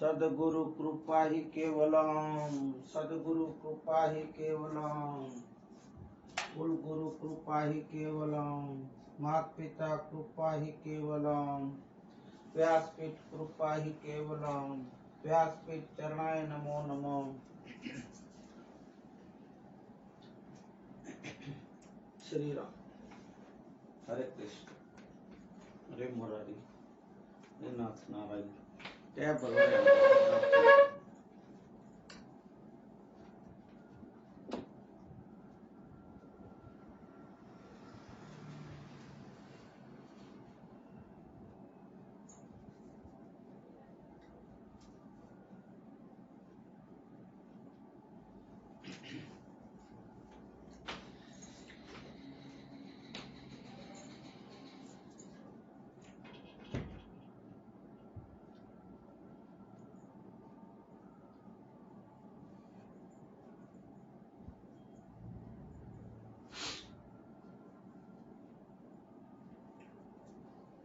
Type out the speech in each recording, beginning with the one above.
सद्गुरु कृपा ही केवलम, सद्गुरु कृपा ही केवलम, कुल गुरु कृपा ही केवलम, माता पिता कृपा ही केवलम, व्यासपीठ कृपा ही केवलम, व्यासपीठ चरणाय नमो नमः। श्री राम। हरे कृष्ण, हरे मुरारी, हरे नाथ नारायण। जय भगवान।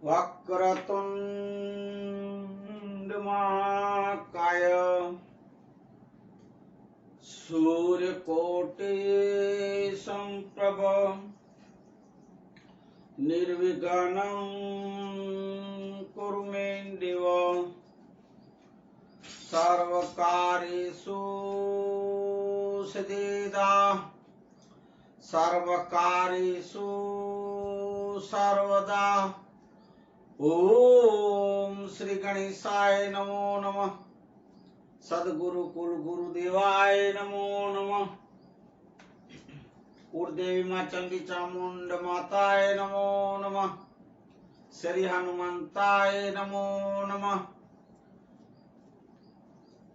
वक्रतुंड महाकाय सूर्यकोटि संप्रभ निर्विघ्नं कुरु मे देव सर्वकार्येषु सिद्धिदा सर्वकार्येषु सर्वदा। ओम श्री गणेशाय नमो नमः। सद्गुरु कुल गुरुदेवाय नमो नमः। कुलदेवी मां चंडी चामुंड माताय नमो नमः। श्री हनुमंताय नमो नमः।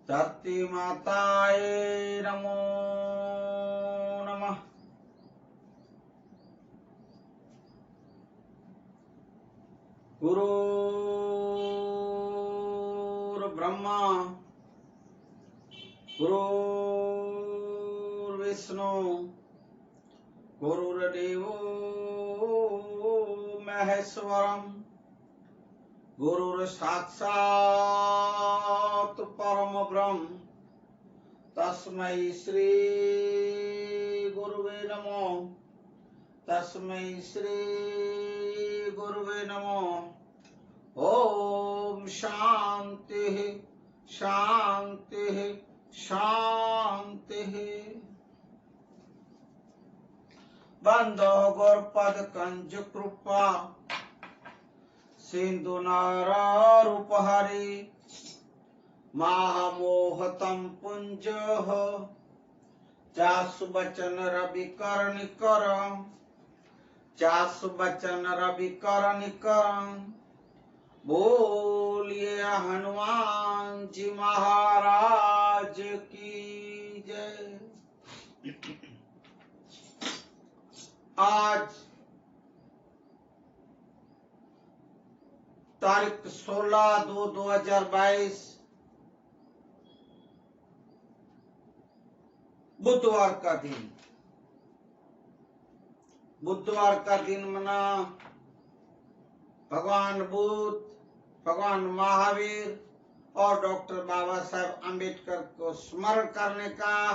धरती माताय नमो नमः। गुरुर् ब्रह्मा गुरुर्विष्णु गुरुर्देवो महेश्वरम् गुरुर्साक्षात् परम ब्रह्म तस्मै श्री गुरुवे नमो तस्मै श्री गुरुवे नमो। ओम शांति शांति शांति। बंदो गौरपद कंज कृपा सिंधु नारूपहरि महामोहतम पुंज चासु बचन रवि कर्णिकर चासु बचन रवि कर्णिकर। बोलिए हनुमान जी महाराज की जय। आज तारीख 16/2/2022 बुधवार का दिन। बुधवार का दिन मना भगवान बुद्ध, भगवान महावीर और डॉक्टर बाबा साहेब अम्बेडकर को स्मरण करने का,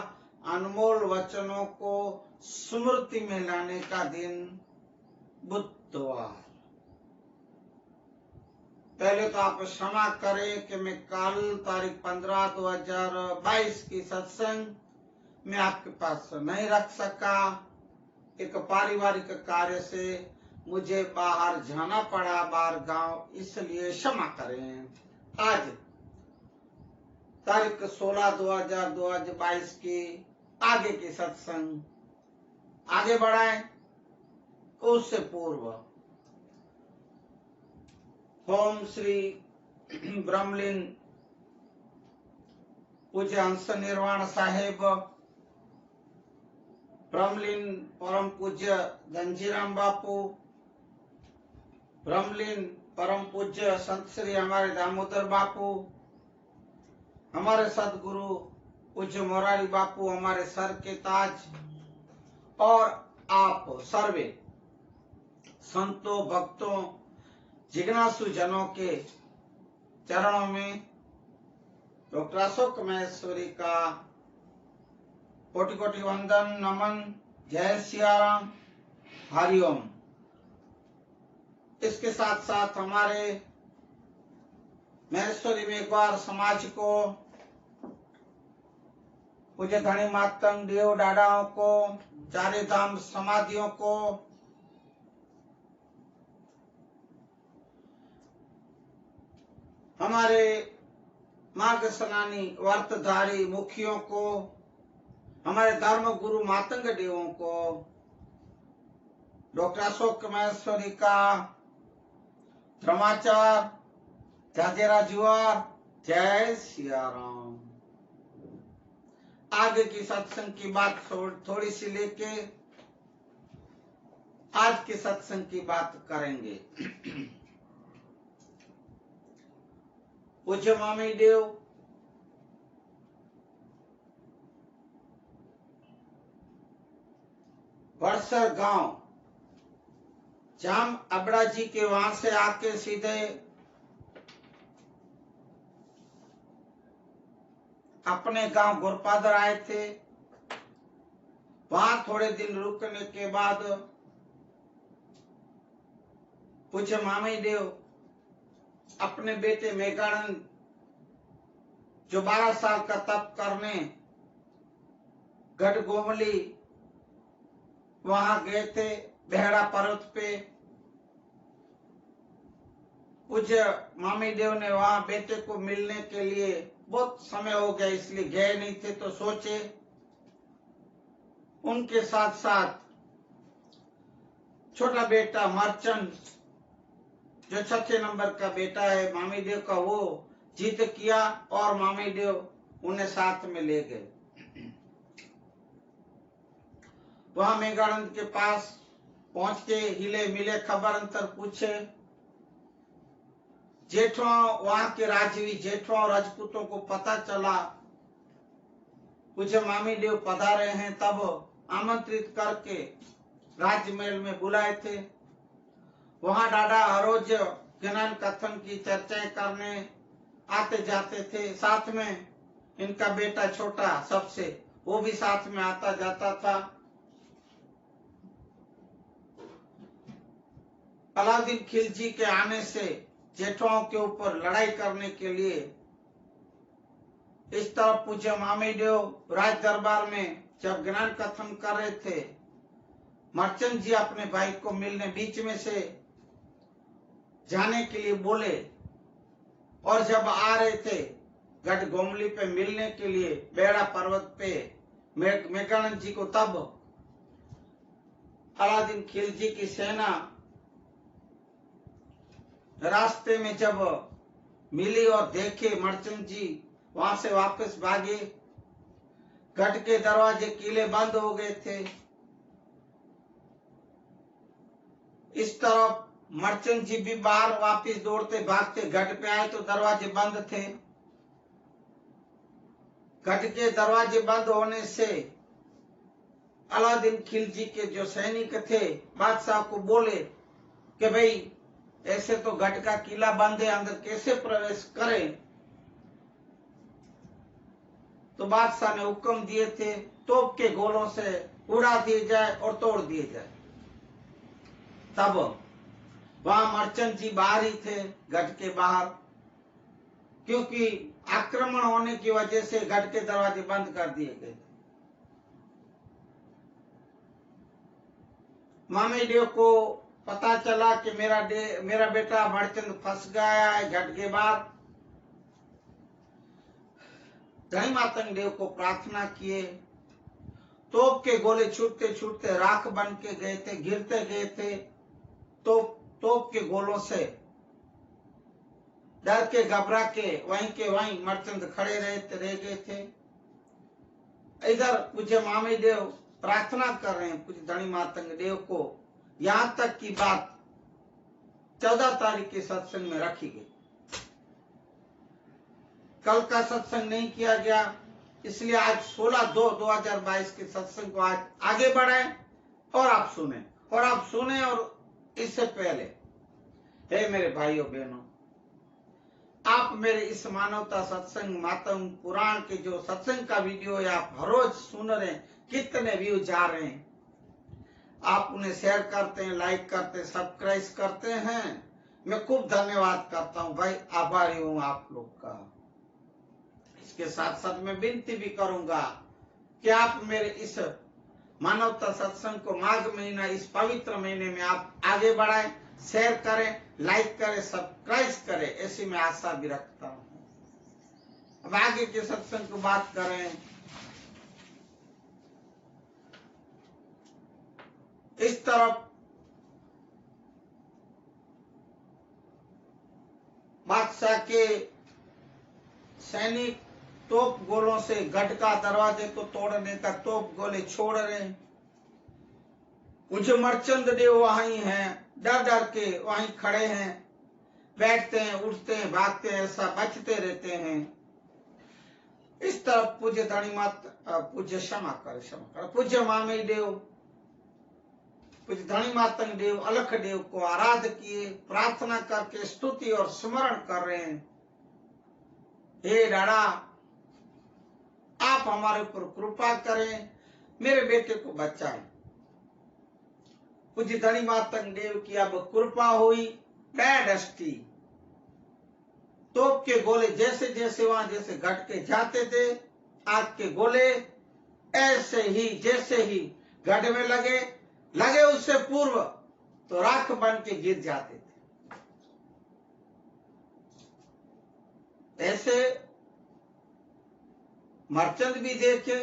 अनमोल वचनों को स्मृति में लाने का दिन बुधवार। पहले तो आप क्षमा करें कि मैं कल तारीख 15/2022 की सत्संग में आपके पास नहीं रख सका। एक पारिवारिक कार्य से मुझे बाहर जाना पड़ा, बाहर गांव, इसलिए क्षमा करें। आज तारीख 16/2/2022 की आगे की सत्संग आगे बढ़ाएं। उससे पूर्व ओम श्री ब्रह्मलीन पूज्य हंस निर्वाण साहेब, ब्रह्मलीन परम पूज्य गंजीराम बापू, ब्रह्मलीन परम पूज्य संत श्री हमारे दामोदर बापू, हमारे सदगुरु पूज्य मोरारी बापू, हमारे सर के ताज, और आप सर्वे संतों भक्तों जिज्ञासु जनों के चरणों में डॉक्टर अशोक महेश्वरी का कोटि कोटि वंदन नमन। जय सियाराम, हरिओम। इसके साथ साथ हमारे महेश्वरी मेघवार समाज को, पूज्य धनी मातंग देव डाडाओं को, चारे धाम समाधियों को, हमारे मार्ग स्नानी व्रतधारी मुखियों को, हमारे धर्म गुरु मातंग देवों को, डॉक्टर अशोक महेश्वरी का धर्माचार जाजेरा जुआर। जय सियाराम। आगे की सत्संग की बात थोड़ी सी लेके आज के सत्संग की बात करेंगे। पूज्य मामी देव बड़सर गांव जाम अबड़ा जी के वहां से आके सीधे अपने गांव गुरपादर आए थे। वहां थोड़े दिन रुकने के बाद पूज्य मामी देव अपने बेटे मेघानंद जो 12 साल का तप करने गढ़ गोमली वहां गए थे बेहड़ा पर्वत पे। पूज्य मामी देव ने वहां बेटे को मिलने के लिए, बहुत समय हो गया इसलिए गए नहीं थे, तो सोचे उनके साथ साथ छोटा बेटा मर्चेंट जो 6 नंबर का बेटा है मामी देव का, वो जिद किया और मामी देव उन्हें साथ में ले गए। वहां मेघानंद के पास पहुंच के हिले मिले, खबर अंतर पूछे। जेठों, वहां के राजवी जेठों और राजपूतों को पता चला पूज्य मामी देव पधारे हैं, तब आमंत्रित करके राजमहल में बुलाए थे। वहां डाडा हर रोज ज्ञान कथन की चर्चाएं करने आते जाते थे। साथ में इनका बेटा छोटा सबसे, वो भी साथ में आता जाता था। अलाउद्दीन खिलजी के आने से जेठों के ऊपर लड़ाई करने के लिए इस तरफ पूज्य मामी देव राज दरबार में जब ज्ञान कथन कर रहे थे, मर्चेंट जी अपने भाई को मिलने बीच में से जाने के लिए बोले, और जब आ रहे थे गढ़ गोमली पे मिलने के लिए बेड़ा पर्वत पे मेघानंद जी को, तब अलाउद्दीन खिलजी की सेना रास्ते में जब मिली और देखे मर्चेंट जी वहां से वापस भागे। गढ़ के दरवाजे किले बंद हो गए थे। इस तरफ मर्चेंट जी भी बाहर वापस दौड़ते भागते गढ़ पे आए तो दरवाजे बंद थे। गढ़ के दरवाजे बंद होने से अलाउद्दीन खिलजी के जो सैनिक थे बादशाह को बोले कि भाई ऐसे तो गढ़ का किला बंद है, अंदर कैसे प्रवेश करें। तो बादशाह ने हुक्म दिए थे तोप के गोलों से उड़ा दिए जाए और तोड़ दिए जाए। तब वहां मर्चेंट जी बाहर ही थे गढ़ के बाहर, क्योंकि आक्रमण होने की वजह से गढ़ के दरवाजे बंद कर दिए गए। मामी देव को पता चला कि मेरा बेटा मर्चेंट फंस गया है गढ़ के बाहर। धनी मातंग देव को प्रार्थना किए। तोप के गोले छूटते छूटते राख बन के गए थे, गिरते गए थे। तोप के गोलों से डर के घबरा के वहीं मर्चेंट खड़े रह गए थे। इधर पूज्य मामी देव प्रार्थना कर रहे हैं पूज्य धनी मातंग देव को, यहां तक की बात 14 तारीख के सत्संग में रखी गई। कल का सत्संग नहीं किया गया, इसलिए आज 16/2/2022 के सत्संग को आज आगे बढ़ाएं और आप सुने। और इससे पहले हे मेरे भाइयों बहनों, आप मेरे इस मानवता सत्संग मातम पुराण के जो सत्संग का वीडियो है आप हर रोज सुन रहे हैं, कितने व्यू जा रहे हैं, आप उन्हें शेयर करते हैं, लाइक करते हैं, सब्सक्राइब करते हैं। मैं खूब धन्यवाद करता हूं भाई, आभारी हूं आप लोग का। इसके साथ साथ मैं विनती भी करूंगा कि आप मेरे इस मानवता सत्संग को माघ महीना, इस पवित्र महीने में आप आगे बढ़ाएं, शेयर करें, लाइक करें, सब्सक्राइब करें, ऐसी मैं आशा भी रखता हूं। अब आगे के सत्संग को बात करें। इस तरफ बादशाह के सैनिक तोप गोलों से गढ़ का दरवाजे को तोड़ने का तोप गोले छोड़ रहे हैं। कुछ मर्चेंट देव वहीं हैं, डर डर के वहीं खड़े हैं, बैठते हैं, उठते हैं, भागते हैं, ऐसा बचते रहते हैं। इस तरफ पूज्य धनीमत पूज्य क्षमा कर पूज्य मामी देव, पूज्य धनीमातंग देव, अलख देव को आराध किए, प्रार्थना करके स्तुति और स्मरण कर रहे हैं। हे डाड़ा, आप हमारे ऊपर कृपा करें, मेरे बेटे को बचाएं। पूज्य धनीमातंग देव की अब कृपा हुई। डस्टी तोप के गोले जैसे जैसे वहां जैसे घट के जाते थे, आग के गोले ऐसे ही जैसे ही गढ़ में लगे उससे पूर्व तो राख बन के गिर जाते थे। ऐसे मर्चेंट भी देखे,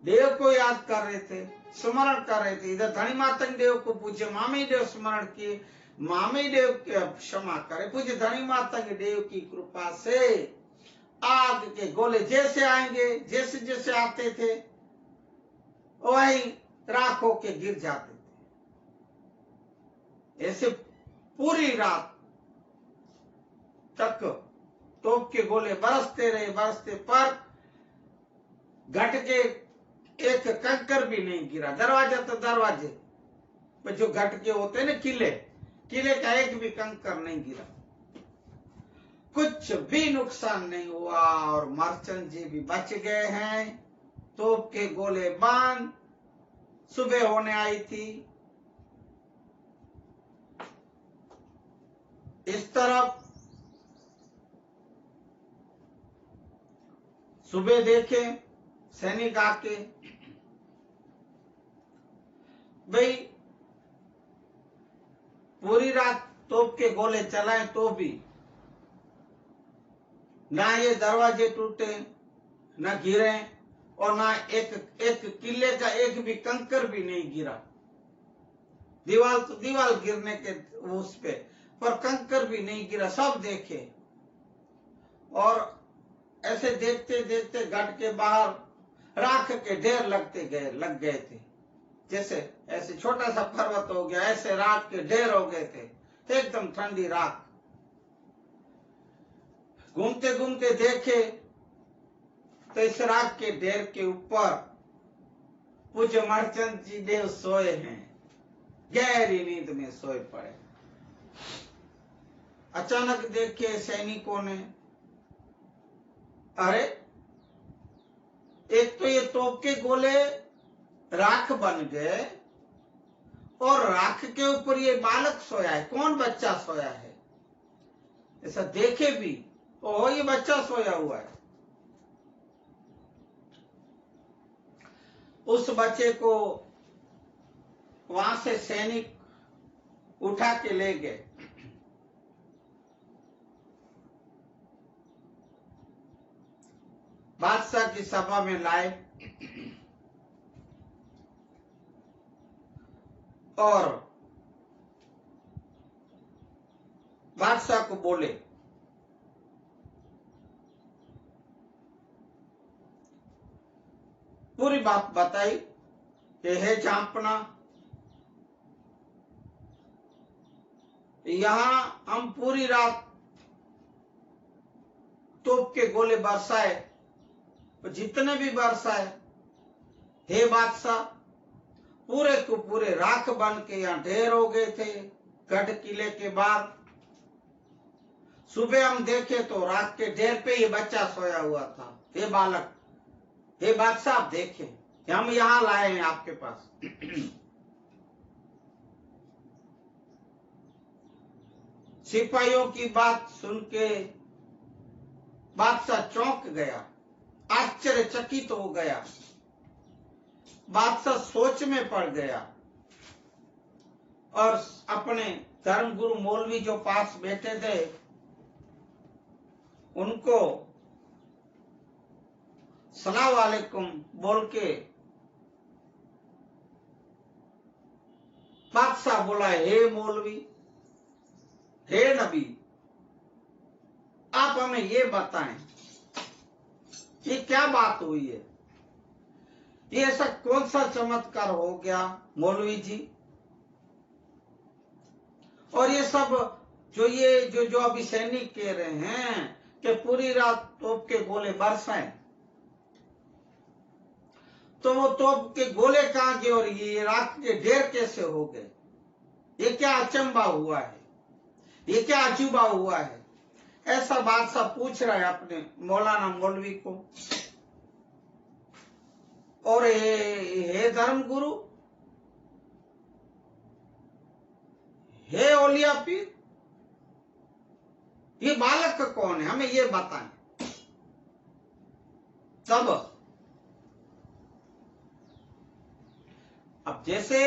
देव को याद कर रहे थे, स्मरण कर रहे थे। इधर धनीमातंग देव को पूज्य मामी देव स्मरण किए, मामी देव के क्षमा करे। पूज्य धनीमातंग देव की कृपा से आग के गोले जैसे आएंगे, जैसे जैसे आते थे वही राख होके गिर जाते थे। ऐसे पूरी रात तक तोप के गोले बरसते रहे, पर घट के एक कंकर भी नहीं गिरा। दरवाजा तो दरवाजे पर जो घट के होते हैं ना, किले का एक भी कंकर नहीं गिरा, कुछ भी नुकसान नहीं हुआ और मर्चेंट जी भी बच गए हैं। तोप के गोले बांध सुबह होने आई थी। इस तरफ सुबह देखे सैनिक आके, भाई पूरी रात तोप के गोले चलाए तो भी ना ये दरवाजे टूटे, ना गिरे और ना एक किले का एक भी कंकर भी नहीं गिरा। दीवार तो दीवार गिरने के उस पे, पर कंकर भी नहीं गिरा। सब देखे और ऐसे देखते देखते घट के बाहर राख के ढेर लग गए थे। जैसे ऐसे छोटा सा पर्वत हो गया, ऐसे राख के ढेर हो गए थे, एकदम ठंडी राख। घूमते घूमते देखे तो इस राख के ढेर के ऊपर पूज्य मर्चेंट जी देव सोए हैं, गहरी नींद में सोए पड़े। अचानक देखे सैनिकों ने, अरे एक तो ये तोप के गोले राख बन गए और राख के ऊपर ये बालक सोया है। कौन बच्चा सोया है? ऐसा देखे भी, ओह ये बच्चा सोया हुआ है। उस बच्चे को वहां से सैनिक उठा के ले गए। बादशाह की सभा में लाए और बादशाह को बोले, पूरी बात बताई कि हे जांपना, यहां हम पूरी रात तोप के गोले बरसाए, जितने भी बरसाए, हे बादशाह पूरे को पूरे राख बन के यहाँ ढेर हो गए थे। गढ़ किले के बाद सुबह हम देखे तो रात के 1:30 पे ये बच्चा सोया हुआ था। हे बालक, हे बादशाह, आप देखें, हम यहाँ लाए हैं आपके पास। सिपाहियों की बात सुन के बादशाह चौंक गया, आश्चर्यचकित हो गया। बादशाह सोच में पड़ गया और अपने धर्मगुरु मौलवी जो पास बैठे थे उनको सलाम वालेकुम बोल के बादशाह बोला, हे मौलवी, हे नबी, आप हमें ये बताएं, ये क्या बात हुई है? ये ऐसा कौन सा चमत्कार हो गया मौलवी जी? और ये सब जो अभी सैनिक कह रहे हैं कि पूरी रात तोप के गोले बरसाएं, तो वो तोप के गोले कहां गए और ये रात के 1:30 कैसे हो गए? ये क्या अचंबा हुआ है? ये क्या अजूबा हुआ है? ऐसा बादशाह पूछ रहा है अपने मौलाना मौलवी को। और हे धर्म गुरु, हे औलिया पीर, ये बालक कौन है? हमें ये बताएं। तब अब जैसे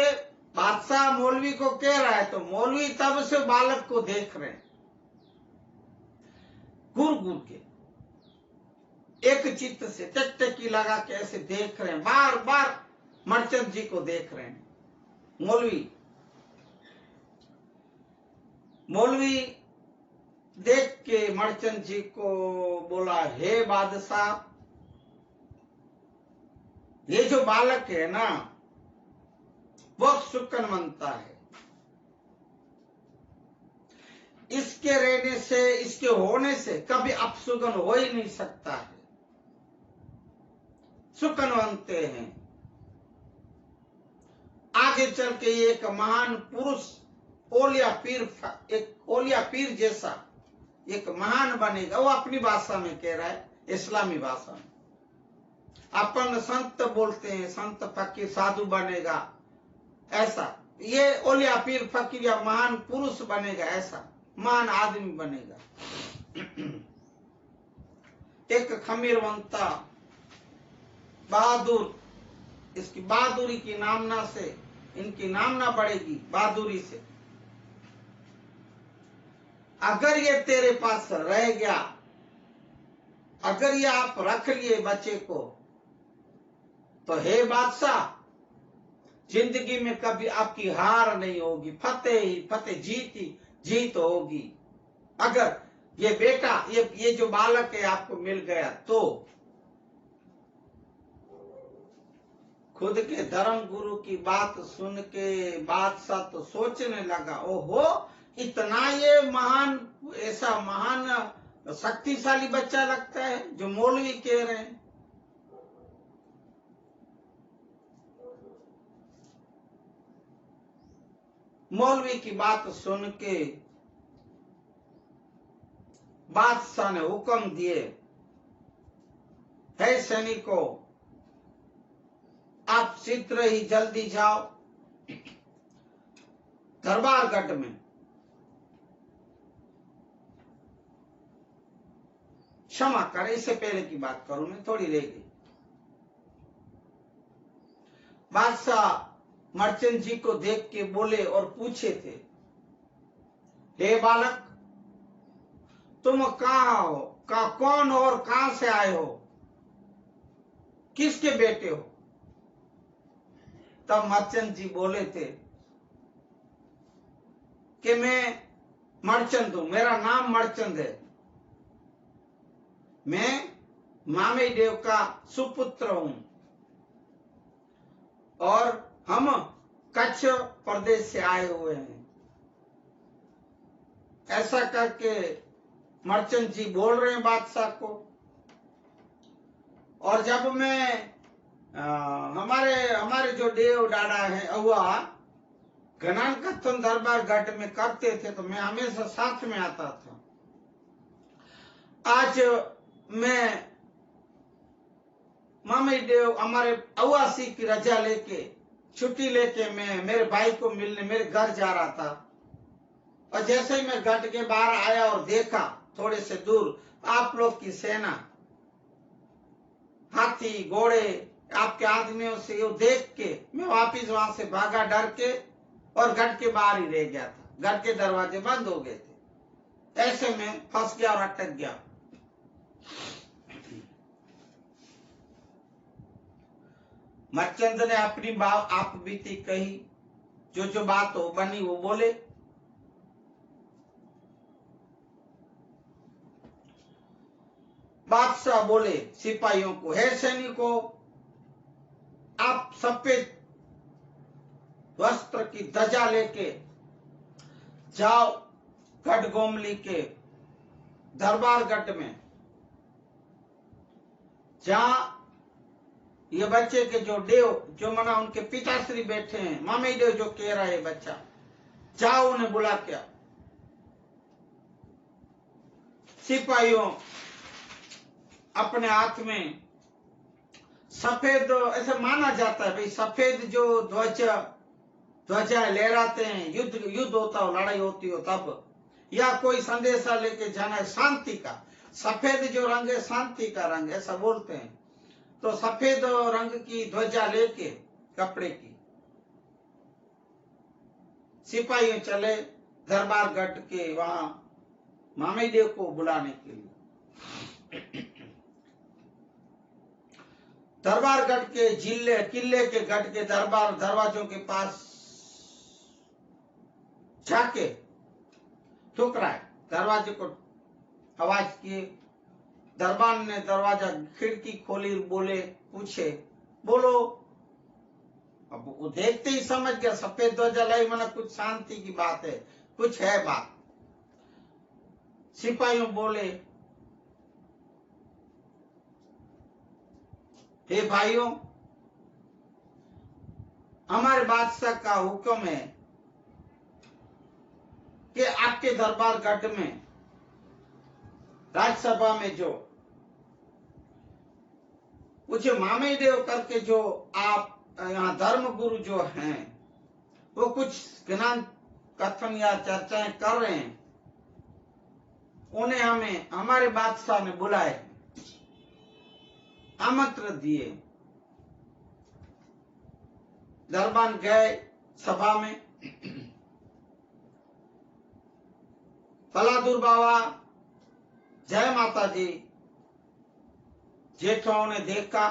बादशाह मौलवी को कह रहा है तो मौलवी तब से बालक को देख रहे हैं, घूर घूर के, एक चित्त से टकटकी लगा के ऐसे देख रहे हैं, बार बार मर्चेंट जी को देख रहे हैं। मौलवी देख के मर्चेंट जी को बोला, हे बादशाह, ये जो बालक है ना बहुत शुक्रमंता है, इसके रहने से, इसके होने से कभी अपशुगन हो ही नहीं सकता है। सुकनवंते हैं, आगे चल के ये एक महान पुरुष, एक औलिया पीर जैसा एक महान बनेगा। वो अपनी भाषा में कह रहा है, इस्लामी भाषा में। अपन संत बोलते हैं, संत फकीर साधु बनेगा, ऐसा ये औलिया पीर फकीर या महान पुरुष बनेगा, ऐसा महान आदमी बनेगा। एक खमीरवंता, बहादुर, इसकी बहादुरी की नामना से इनकी नामना बढ़ेगी, बहादुरी से। अगर ये तेरे पास रह गया, अगर ये आप रख लिए बच्चे को, तो हे बादशाह, जिंदगी में कभी आपकी हार नहीं होगी, फतेह ही फतेह, जीत ही जीत होगी। अगर ये बेटा, ये जो बालक है आपको मिल गया तो। खुद के धर्म गुरु की बात सुन के बादशाह तो सोचने लगा, ओहो, इतना ये महान, ऐसा महान शक्तिशाली बच्चा लगता है जो मौलवी कह रहे हैं। मौलवी की बात सुन के बादशाह ने हुक्म दिए, हे सैनिकों, आप शीघ्र ही जल्दी जाओ दरबारगढ़ में। क्षमा करें, इससे पहले की बात करूं, मैं थोड़ी रह गई। बादशाह मर्चेंट जी को देख के बोले और पूछे थे, हे बालक, तुम कहाँ हो, कौन हो और कहां से आए हो, किसके बेटे हो? तब मर्चेंट जी बोले थे कि मैं मर्चेंट हूं, मेरा नाम मर्चेंट है, मैं मामे देव का सुपुत्र हूं और हम कच्छ प्रदेश से आए हुए हैं। ऐसा करके मर्चेंट जी बोल रहे हैं बादशाह को। और जब मैं हमारे जो देव डाड़ा है अहुआ घनान कथन दरबारगढ़ में करते थे, तो मैं हमेशा साथ में आता था। आज मैं मामी देव हमारे अवासी की रजा लेके छुट्टी लेके मैं मेरे भाई को मिलने मेरे घर जा रहा था, और जैसे ही मैं गढ़ के बाहर आया और देखा थोड़े से दूर आप लोग की सेना, हाथी घोड़े आपके आदमियों से, वो देख के मैं वापिस वहां से भागा डर के, और गढ़ के बाहर ही रह गया था। गढ़ के दरवाजे बंद हो गए थे। ऐसे में फंस गया और अटक गया। मच्चंद ने अपनी आप बीती कही, जो बात हो बनी वो बोले। बादशाह बोले सिपाहियों को, हे सैनिकों, आप सफेद वस्त्र की ध्वजा लेके जाओ गढ़गोमली के दरबारगढ़ में, जहां ये बच्चे के जो देव जो मना उनके पिताश्री बैठे हैं, मामी देव जो कह रहा है बच्चा, जाओ उन्हें बुला के। सिपाहियों अपने हाथ में सफेद, ऐसा माना जाता है भाई, सफेद जो ध्वजा लहराते हैं, युद्ध होता हो, लड़ाई होती हो तब, या कोई संदेशा लेके जाना है शांति का। सफेद जो रंग है शांति का रंग, ऐसा बोलते हैं। तो सफेद रंग की ध्वजा लेके कपड़े की सिपाही चले दरबारगढ़ के वहां मामी देव को बुलाने के लिए। दरबारगढ़ के किले के गढ़ के दरवाजों के पास जाके ठुकराए, दरवाजे को आवाज किए। दरबार ने दरवाजा खिड़की खोली, बोले पूछे, बोलो। अब वो देखते ही समझ गया सफेद ध्वजा लाई मना कुछ शांति की बात है, कुछ है बात। सिपाहियों बोले, हे भाइयों, हमारे बादशाह का हुक्म है कि आपके दरबारगढ़ में राज्यसभा में जो मुझे मामी देव करके जो आप यहाँ धर्म गुरु जो हैं, वो कुछ ज्ञान कथन या चर्चाएं कर रहे हैं, उन्हें हमें हमारे बादशाह ने बुलाए, आमंत्रण दिए। दरबार गए सभा में। बलादुर बाबा, जय माता जी, जेठाओं ने देखा,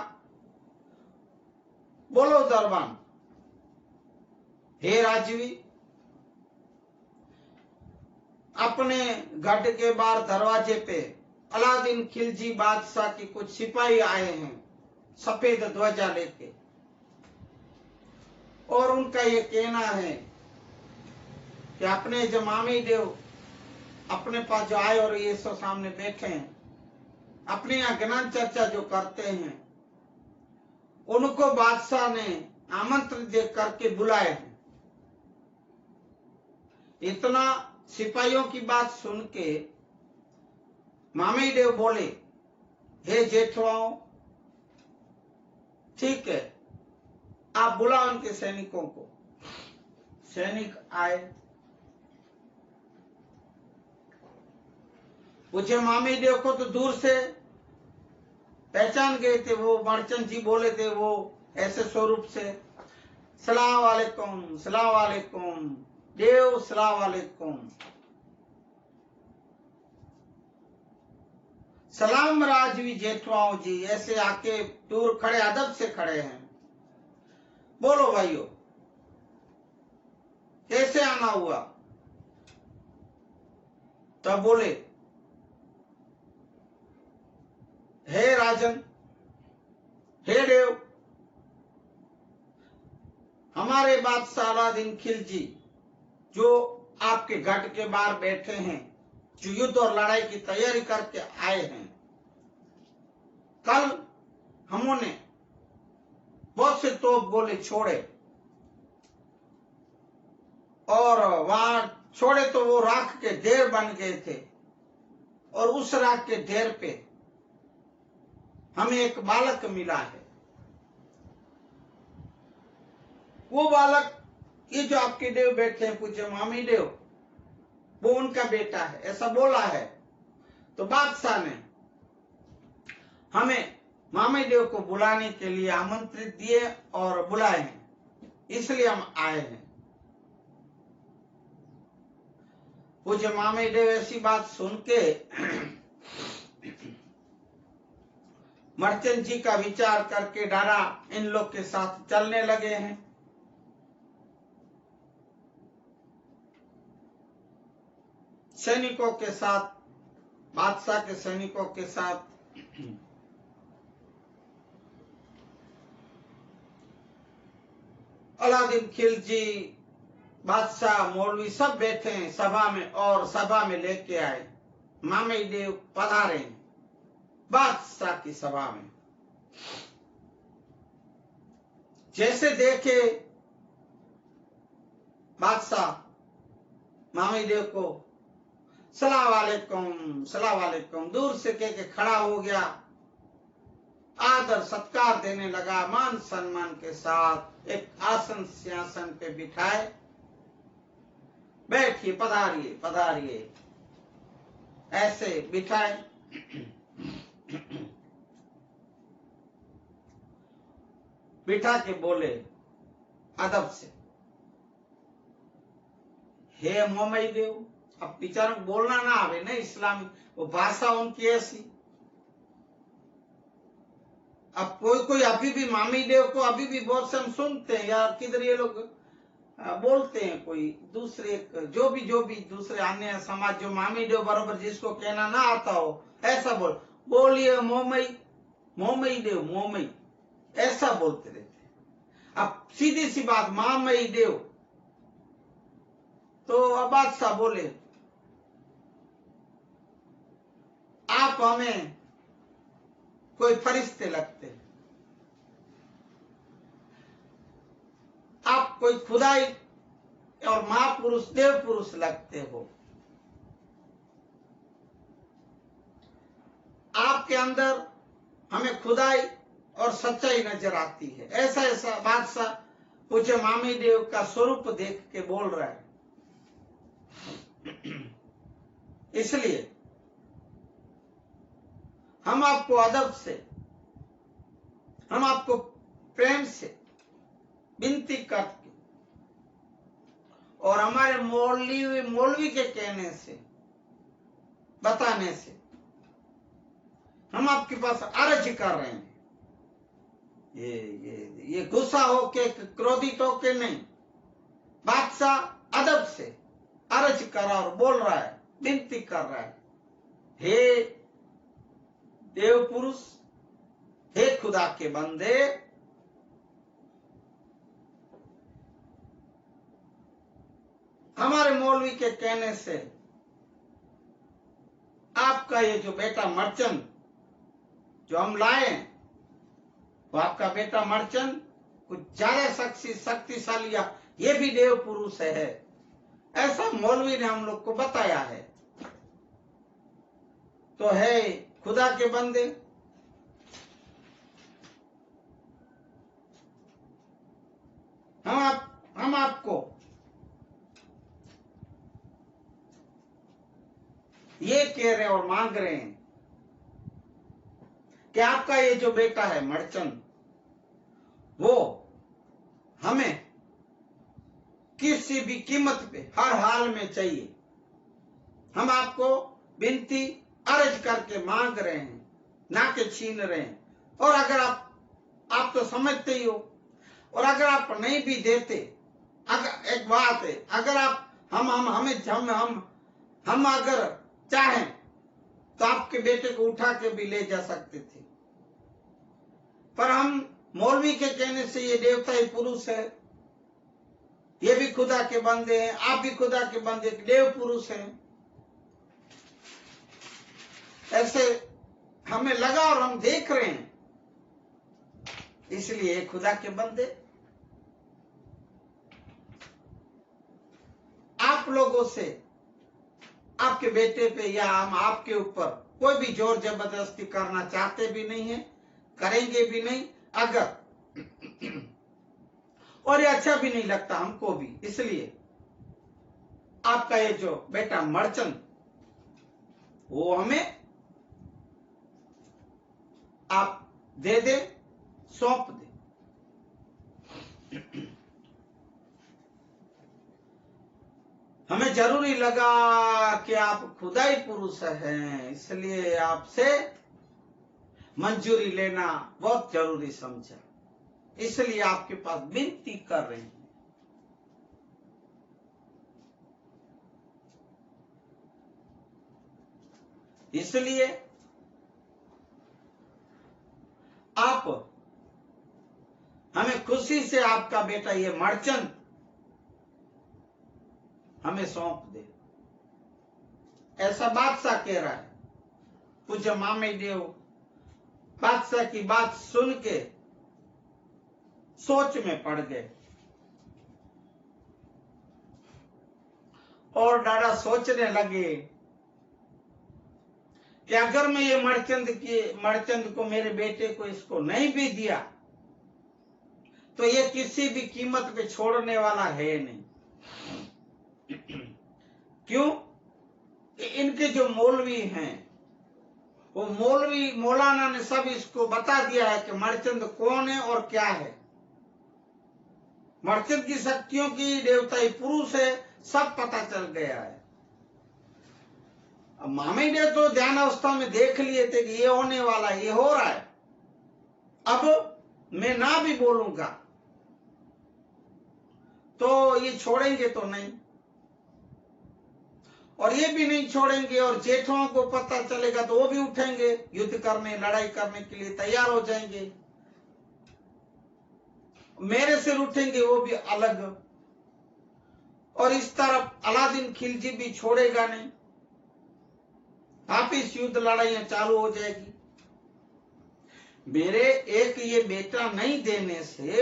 बोलो दरबान, हे राजवी, अपने गढ़ के बाहर दरवाजे पे अलादीन खिलजी बादशाह की कुछ सिपाही आए हैं सफेद ध्वजा लेके, और उनका ये कहना है कि अपने जो मामी देव अपने पास जो आए और ये सब सामने बैठे हैं, अपने यहाँ ज्ञान चर्चा जो करते हैं, उनको बादशाह ने आमंत्रित दे करके बुलाए हैं। इतना सिपाहियों की बात सुन के मामी देव बोले, हे जेठवाओं, ठीक है, आप बुलाओ उनके सैनिकों को। सैनिक आए। पूछे मामी देव को तो दूर से पहचान गए थे, वो मर्चेंट जी बोले थे वो ऐसे स्वरूप से, सलाम वालेकुम, सलाम वालेकुम देव, सलाम वालेकुम। सलाम राजवी जेठवाओं जी, ऐसे आके दूर खड़े अदब से खड़े हैं। बोलो भाइयों, कैसे आना हुआ? तब बोले, हे राजन, हे देव, हमारे बादशाह अलादीन खिलजी जो आपके गढ़ के बाहर बैठे हैं, जो युद्ध और लड़ाई की तैयारी करके आए हैं, कल हमने बहुत से तोप गोले छोड़े, और वहां छोड़े तो वो राख के ढेर बन गए थे, और उस राख के ढेर पे हमें एक बालक मिला है। वो बालक, ये जो आपके देव बैठे हैं पूज्य मामी देव, वो उनका बेटा है, ऐसा बोला है। तो बादशाह ने हमें मामी देव को बुलाने के लिए आमंत्रित दिए और बुलाए हैं, इसलिए हम आए हैं। पूज्य मामी देव ऐसी बात सुन के मर्चेंट जी का विचार करके डारा इन लोग के साथ चलने लगे हैं। सैनिकों के साथ, बादशाह के सैनिकों के साथ अलादीन खिलजी, बादशाह, मौलवी सब बैठे हैं सभा में, और सभा में लेके आए। मामी देव पधारे हैं बादशाह की सभा में। जैसे देखे बादशाह मामी देव को सलाम वालेकुम, सलाम वालेकुम दूर से कह के खड़ा हो गया, आदर सत्कार देने लगा, मान सम्मान के साथ एक आसन सिंहासन पे बिठाए, बैठिए, पधारिए पधारिए, ऐसे बिठाए। बिठा के बोले अदब से, हे मोमई देव। अब बेचारों को बोलना ना आवे ना इस्लामी, वो भाषा उनकी ऐसी। अब कोई कोई अभी भी मामी देव को अभी भी बहुत से हम सुनते हैं, यार किधर ये लोग बोलते हैं, कोई दूसरे जो भी दूसरे अन्य समाज जो मामी देव बराबर जिसको कहना ना आता हो, ऐसा बोलिए मोमई, मोमई देव, मोमई, ऐसा बोलते रहते। अब सीधी सी बात, मामई देव। तो अब बादशाह बोले, आप हमें कोई फरिश्ते लगते हैं, आप कोई खुदाई और महापुरुष, देव पुरुष लगते हो। आपके अंदर हमें खुदाई और सच्चाई नजर आती है। ऐसा ऐसा बादशाह पूज्य मामी देव का स्वरूप देख के बोल रहा है। इसलिए हम आपको अदब से, हम आपको प्रेम से विनती करके और हमारे मौलवी के कहने से, बताने से हम आपके पास अर्ज कर रहे हैं। ये गुस्सा होके, क्रोधित होके नहीं, बादशाह अदब से अर्ज कर रहा और बोल रहा है, विनती कर रहा है, हे देव पुरुष, हे खुदा के बंदे, हमारे मौलवी के कहने से आपका ये जो बेटा मर्चेंट जो हम लाए, वो आपका बेटा मर्चेंट कुछ ज्यादा शक्तिशाली, ये भी देव पुरुष है, ऐसा मौलवी ने हम लोग को बताया है। तो है खुदा के बंदे, हम आपको ये कह रहे और मांग रहे हैं कि आपका ये जो बेटा है मर्चेंट, वो हमें किसी भी कीमत पे हर हाल में चाहिए। हम आपको विनती अर्ज करके मांग रहे हैं, ना कि छीन रहे हैं। और अगर आप तो समझते ही हो, और अगर आप नहीं भी देते, अगर एक बात है, अगर आप हम अगर चाहें तो आपके बेटे को उठा के भी ले जा सकते थे, पर हम मौलवी के कहने से ये देवता ही पुरुष है, ये भी खुदा के बंदे हैं, आप भी खुदा के बंदे, देव पुरुष हैं, ऐसे हमें लगा और हम देख रहे हैं, इसलिए खुदा के बंदे आप लोगों से आपके बेटे पे या हम आपके ऊपर कोई भी जोर जबरदस्ती करना चाहते भी नहीं है, करेंगे भी नहीं अगर और ये अच्छा भी नहीं लगता हमको भी। इसलिए आपका ये जो बेटा मर्चेंट वो हमें आप दे दे, सौंप दे। हमें जरूरी लगा कि आप खुदाई पुरुष हैं, इसलिए आपसे मंजूरी लेना बहुत जरूरी समझा, इसलिए आपके पास विनती कर रहे हैं। इसलिए आप हमें खुशी से आपका बेटा ये मर्चेंट हमें सौंप दे, ऐसा बादशाह कह रहा है। पूज्य मामेदेव बादशाह की बात सुन के सोच में पड़ गए और डाड़ा सोचने लगे कि अगर मैं ये मर्चेंट को मेरे बेटे को इसको नहीं भी दिया तो ये किसी भी कीमत पे छोड़ने वाला है नहीं। क्यों? इनके जो मौलवी हैं वो मौलाना ने सब इसको बता दिया है कि मर्चेंट कौन है और क्या है। मर्चेंट की शक्तियों की देवताई पुरुष है, सब पता चल गया है। अब मामे ने तो ध्यान अवस्था में देख लिए थे कि ये होने वाला है, ये हो रहा है। अब मैं ना भी बोलूंगा तो ये छोड़ेंगे तो नहीं, और ये भी नहीं छोड़ेंगे, और जेठों को पता चलेगा तो वो भी उठेंगे, युद्ध करने, लड़ाई करने के लिए तैयार हो जाएंगे। मेरे सिर उठेंगे वो भी अलग, और इस तरफ अलादीन खिलजी भी छोड़ेगा नहीं, वापिस युद्ध लड़ाइयां चालू हो जाएगी। मेरे एक ये बेटा नहीं देने से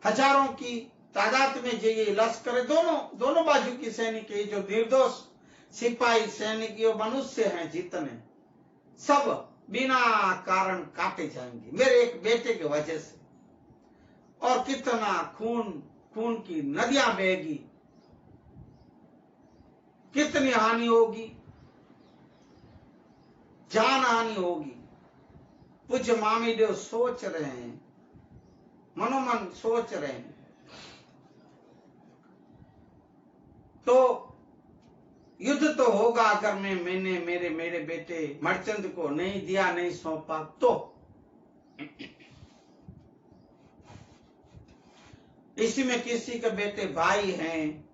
हजारों की तादाद में जो ये लश्कर दोनों बाजू की सैनिक, जो निर्दोष सिपाही सैनिक यो मनुष्य हैं जितने, सब बिना कारण काटे जाएंगे मेरे एक बेटे की वजह से। और कितना खून की नदियां बहेगी, कितनी हानि होगी, जान हानि होगी। पूज्य मामीदेव सोच रहे हैं, मनोमन सोच रहे हैं। तो युद्ध तो होगा अगर मैंने मेरे बेटे मर्चेंट को नहीं दिया, नहीं सौंपा तो। इसी में किसी के बेटे भाई हैं,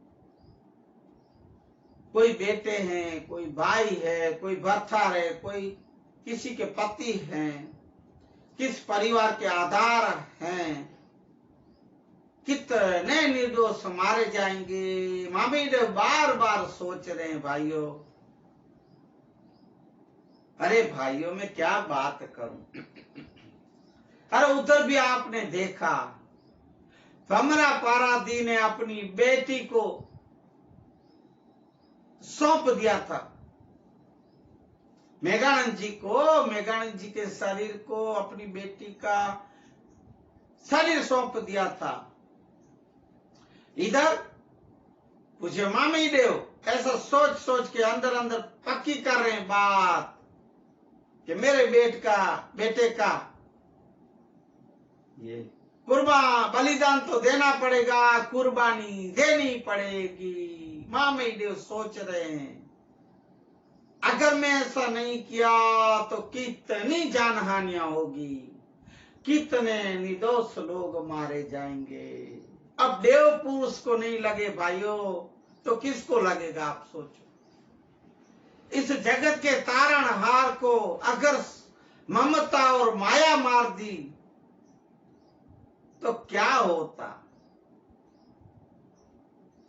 कोई बेटे हैं, कोई भाई है, कोई भर्तार है, कोई किसी के पति हैं, किस परिवार के आधार हैं, कितने निर्दोष मारे जाएंगे। मामीदेव बार बार सोच रहे हैं भाइयों, अरे भाइयों मैं क्या बात करूं। अरे उधर भी आपने देखा भमरा पारादी ने अपनी बेटी को सौंप दिया था, मेघानंद जी को, मेघानंद जी के शरीर को, अपनी बेटी का शरीर सौंप दिया था। इधर पूज्य मामीदेव ऐसा सोच सोच के अंदर अंदर पक्की कर रहे हैं बात कि मेरे बेटे का ये बलिदान तो देना पड़ेगा, कुर्बानी देनी पड़ेगी। मामीदेव सोच रहे हैं अगर मैं ऐसा नहीं किया तो कितनी जानहानियां होगी, कितने निर्दोष लोग मारे जाएंगे। अब देव पुरुष को नहीं लगे भाइयों तो किसको लगेगा? आप सोचो। इस जगत के तारणहार को अगर ममता और माया मार दी तो क्या होता?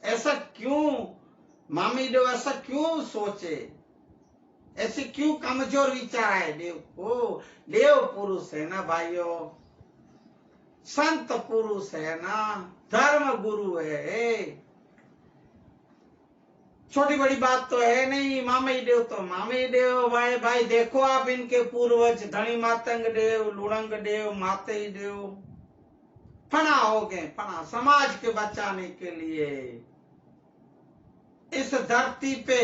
ऐसा क्यों मामीदेव ऐसा क्यों सोचे? ऐसे क्यों कमजोर विचार है देव को? देव पुरुष है ना भाइयों, संत पुरुष है ना, धर्म गुरु है। छोटी बड़ी बात तो है नहीं। मामई देव तो मामई देव। भाई भाई देखो आप इनके पूर्वज धनी मातंग देव, लुड़ंग देव, मातेई देव फना हो गए, फना समाज के बचाने के लिए, इस धरती पे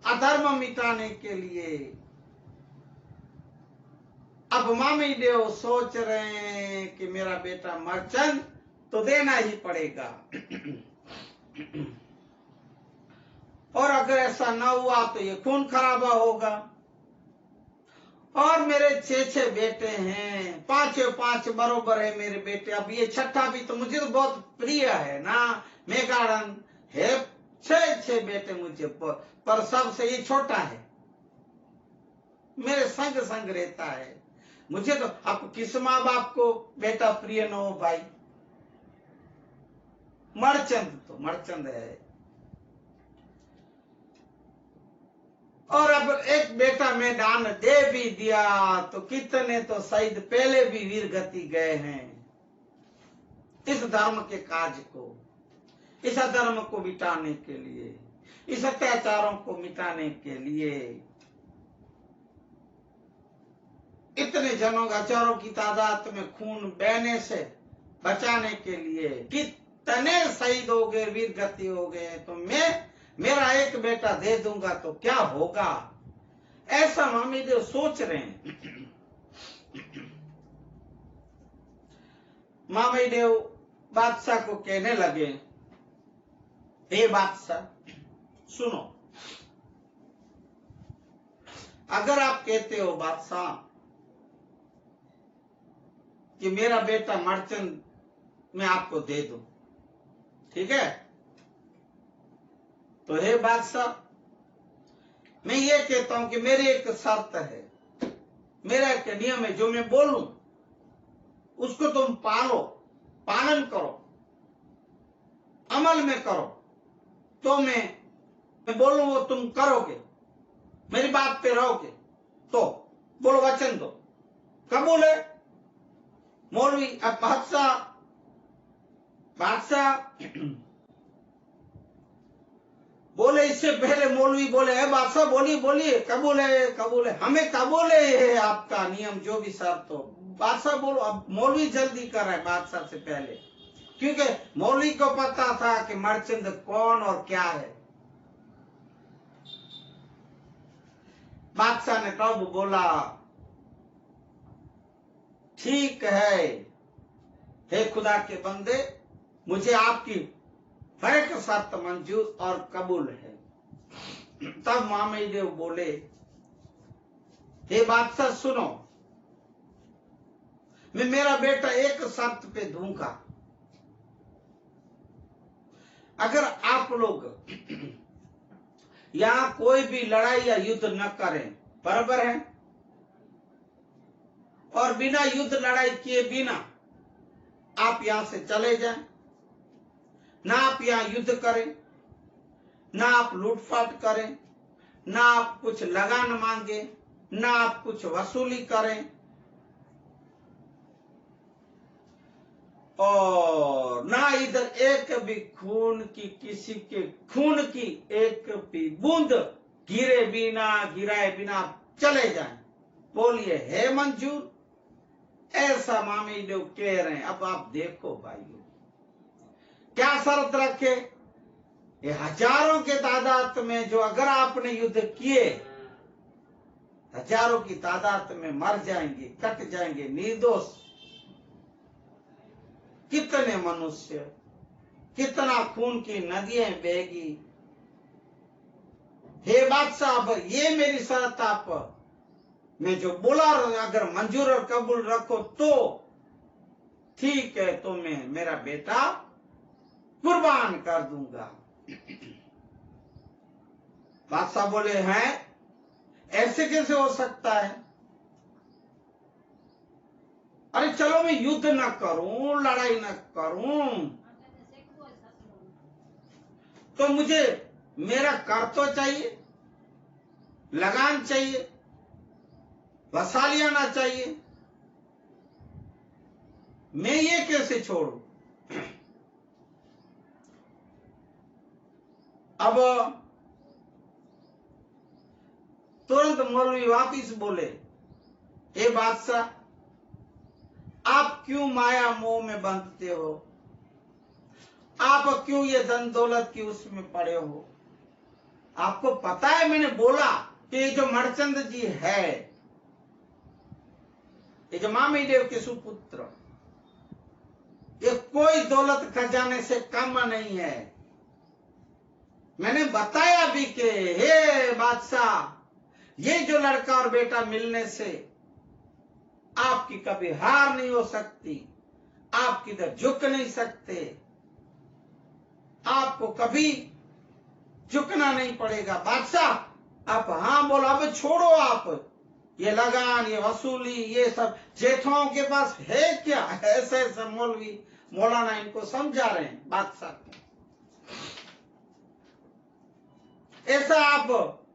अधर्म मिटाने के लिए। अब मामी देव सोच रहे हैं कि मेरा बेटा मरचंद तो देना ही पड़ेगा। और अगर ऐसा ना हुआ तो ये खून खराबा होगा। और मेरे 6 बेटे हैं, 5 बरोबर है मेरे बेटे। अब ये छठा भी तो मुझे तो बहुत प्रिय है ना, मेघाड़न है। 6 बेटे मुझे, पर सबसे ये छोटा है, मेरे संग संग रहता है। मुझे तो, अब किस माँ बाप को बेटा प्रिय न हो भाई। मरचंद तो मरचंद है। और अब एक बेटा मैं दान दे भी दिया तो कितने तो शहीद पहले भी वीर गति गए हैं इस धर्म के काज को, इस अधर्म को मिटाने के लिए, इस अत्याचारों को मिटाने के लिए। इतने जनों, हजारों की तादाद में खून बहने से बचाने के लिए कितने शहीद हो गए, वीर गति हो गए। तो मेरा एक बेटा दे दूंगा तो क्या होगा, ऐसा मामी देव सोच रहे हैं। मामी देव बादशाह को कहने लगे, हे बादशाह सुनो, अगर आप कहते हो बादशाह कि मेरा बेटा मर्चेंट मैं आपको दे दूं, ठीक है, तो हे बादशाह मैं ये कहता हूं कि मेरी एक शर्त है, मेरा एक नियम है, जो मैं बोलूं उसको तुम पालो, पालन करो, अमल में करो, तो मैं बोलूं वो तुम करोगे, मेरी बात पे रहोगे, तो बोलो वचन दो, कबूल है। मौलवी अब बादशाह बोले, इससे पहले मौलवी बोले, है बादशाह बोलिए बोलिए, कबूल है कबूल है, हमें कबूल है आपका नियम जो भी शर्त हो। बादशाह बोलो। अब मौलवी जल्दी कर रहा है बादशाह से पहले, क्योंकि मौलवी को पता था कि मर्चेंट कौन और क्या है। बादशाह ने तब बोला, ठीक है हे खुदा के बंदे, मुझे आपकी हर एक शर्त मंजूर और कबूल है। तब मामई देव बोले, हे बादशाह सुनो, मैं मेरा बेटा एक शर्त पे दूंगा, अगर आप लोग यहां कोई भी लड़ाई या युद्ध न करें, बराबर है, और बिना युद्ध लड़ाई किए बिना आप यहां से चले जाएं, ना आप यहां युद्ध करें, ना आप लूटपाट करें, ना आप कुछ लगान मांगे, ना आप कुछ वसूली करें, और ना इधर एक भी खून की, किसी के खून की एक भी बूंद गिराए बिना चले जाएं। बोलिए है मंजूर, ऐसा मामी देव कह रहे हैं। अब आप देखो भाइयों, क्या शर्त रखे, ये हजारों के तादाद में जो अगर आपने युद्ध किए, हजारों की तादाद में मर जाएंगे, कट जाएंगे निर्दोष। कितने मनुष्य, कितना खून की नदियां बहेगी। हे बादशाह, अब ये मेरी शर्त आप, मैं जो बोला अगर मंजूर और कबूल रखो तो ठीक है, तो मैं मेरा बेटा कुर्बान कर दूंगा। बादशाह बोले, हैं ऐसे कैसे हो सकता है, अरे चलो मैं युद्ध न करूं, लड़ाई न करूं, तो मुझे मेरा कर तो चाहिए, लगान चाहिए, वसाली आना चाहिए, मैं ये कैसे छोड़ू। अब तुरंत मौलवी वापिस बोले, हे बादशाह, आप क्यों माया मोह में बंधते हो? आप क्यों ये धन दौलत की उसमें पड़े हो? आपको पता है मैंने बोला कि ये जो मर्चंद जी है, ये जो मामीदेव के सुपुत्र, ये कोई दौलत खजाने से कम नहीं है। मैंने बताया भी कि हे बादशाह, ये जो लड़का और बेटा मिलने से आपकी कभी हार नहीं हो सकती, आप किधर झुक नहीं सकते, आपको कभी झुकना नहीं पड़ेगा। बादशाह, आप हाँ बोलो, अब छोड़ो आप ये लगान, ये वसूली, ये सब जेठों के पास है क्या? ऐसे ऐसे मौलवी मौलाना इनको समझा रहे हैं बादशाह को। ऐसा आप,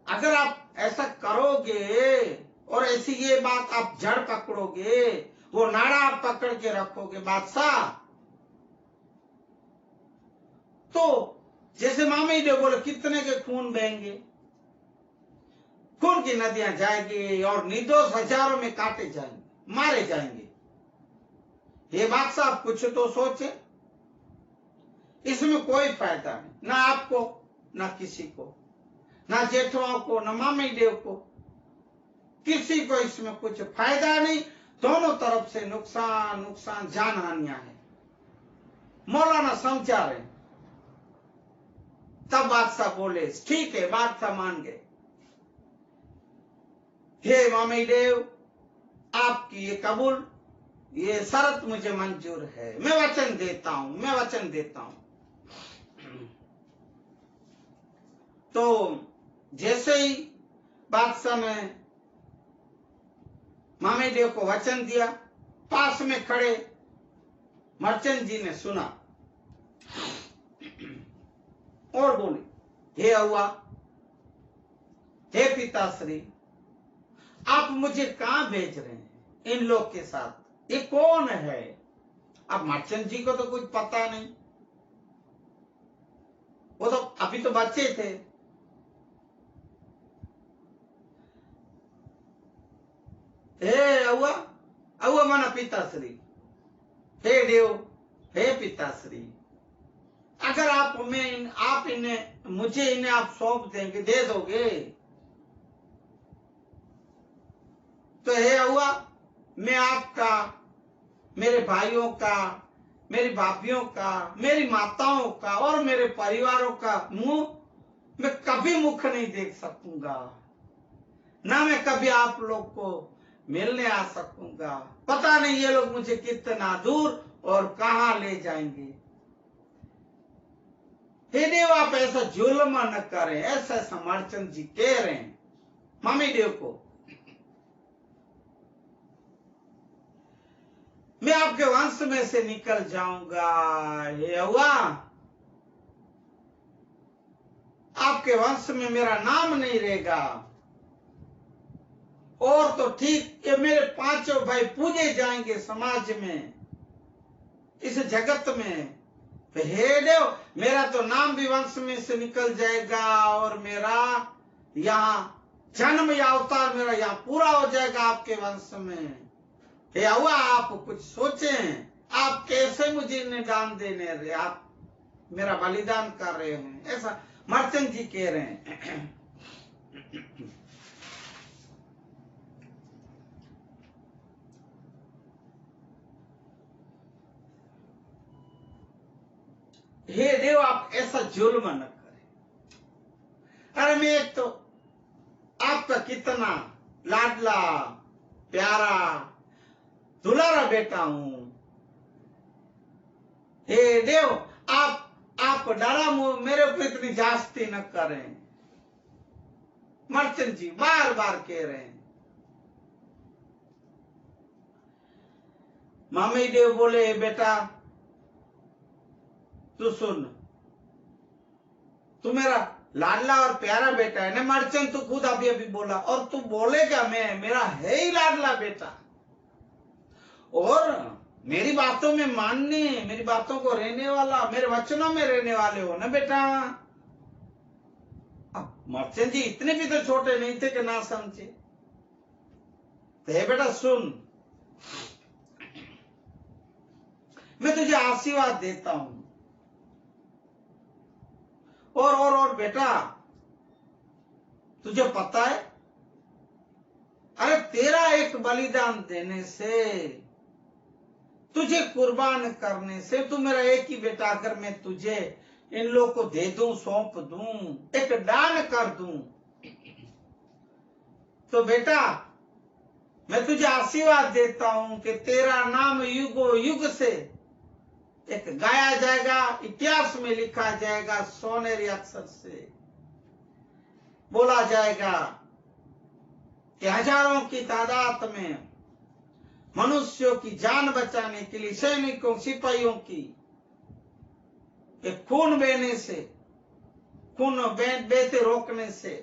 अगर आप ऐसा करोगे और ऐसी ये बात आप जड़ पकड़ोगे, वो नाड़ा आप पकड़ के रखोगे बादशाह, तो जैसे मामी जो बोले कितने के खून बहेंगे, खून की नदियां जाएगी और निर्दोष हजारों में काटे जाएंगे, मारे जाएंगे। ये बादशाह आप कुछ तो सोचे, इसमें कोई फायदा नहीं, ना आपको, ना किसी को, ना जेठों को, ना मामी देव को, किसी को इसमें कुछ फायदा नहीं। दोनों तरफ से नुकसान नुकसान, जान हानियां है। मौलाना समझा रहे। तब बादशाह बोले, ठीक है, बादशाह मान गए। हे मामी देव, आपकी ये कबूल, ये शर्त मुझे मंजूर है, मैं वचन देता हूं, मैं वचन देता हूं। तो जैसे ही बादशाह ने मामी देव को वचन दिया, पास में खड़े मर्चेंट जी ने सुना और बोले, हे अव्वा, हे पिताश्री, आप मुझे कहां भेज रहे हैं इन लोग के साथ? ये कौन है? अब मर्चेंट जी को तो कुछ पता नहीं, वो तो अभी तो बच्चे थे। हे अव्वा, अव्वा माना पिताश्री, हे देव, हे पिताश्री, अगर आप इन्हें, मुझे इन्हें आप सौंप देंगे, दे दोगे, तो हे अव्वा, मैं आपका, मेरे भाइयों का, मेरी भाभियों का, मेरी माताओं का और मेरे परिवारों का मुंह मैं कभी मुख नहीं देख सकूंगा, ना मैं कभी आप लोग को मिलने आ सकूंगा। पता नहीं ये लोग मुझे कितना दूर और कहां ले जाएंगे। हे देव, आप ऐसा जुल्म न करें, ऐसा समर्चंद जी कह रहे हैं मामी देव को। मैं आपके वंश में से निकल जाऊंगा, हे अव्वा, आपके वंश में मेरा नाम नहीं रहेगा, और तो ठीक ये मेरे पांचों भाई पूजे जाएंगे समाज में, इस जगत में। तो हे देव, मेरा तो नाम भी वंश में से निकल जाएगा और मेरा यहाँ जन्म या अवतार मेरा यहाँ पूरा हो जाएगा आपके वंश में। हे अव्वा, आप कुछ सोचें, आप कैसे मुझे इन्हें दान देने रहे, आप मेरा बलिदान कर रहे हैं, ऐसा मर्चेंट जी कह रहे हैं। हे देव, आप ऐसा जुल्म न करें। अरे मैं एक तो आपका कितना लाडला प्यारा दुलारा बेटा हूं। हे देव, आप डरा मेरे ऊपर इतनी जास्ती न करें, मर्चेंट जी बार बार कह रहे हैं। मामी देव बोले, बेटा तू सुन, तू मेरा लाडला और प्यारा बेटा है ना मर्चेंट, तू खुद अभी अभी बोला, और तू बोलेगा मैं मेरा है ही लाडला बेटा, और मेरी बातों में मानने, मेरी बातों को रहने वाला, मेरे वचनों में रहने वाले हो ना बेटा। अब मर्चेंट जी इतने भी तो छोटे नहीं थे कि ना समझे। तो हे बेटा सुन, मैं तुझे आशीर्वाद देता हूं। और बेटा तुझे पता है, अरे तेरा एक बलिदान देने से, तुझे कुर्बान करने से, तू मेरा एक ही बेटा अगर मैं तुझे इन लोग को दे दूं, सौंप दूं, एक दान कर दूं, तो बेटा मैं तुझे आशीर्वाद देता हूं कि तेरा नाम युगो युग से एक गाया जाएगा, इतिहास में लिखा जाएगा, सोनेरी अक्षर से बोला जाएगा कि हजारों की तादाद में मनुष्यों की जान बचाने के लिए सैनिकों, सिपाहियों की खून बहने से, खून बहते रोकने से,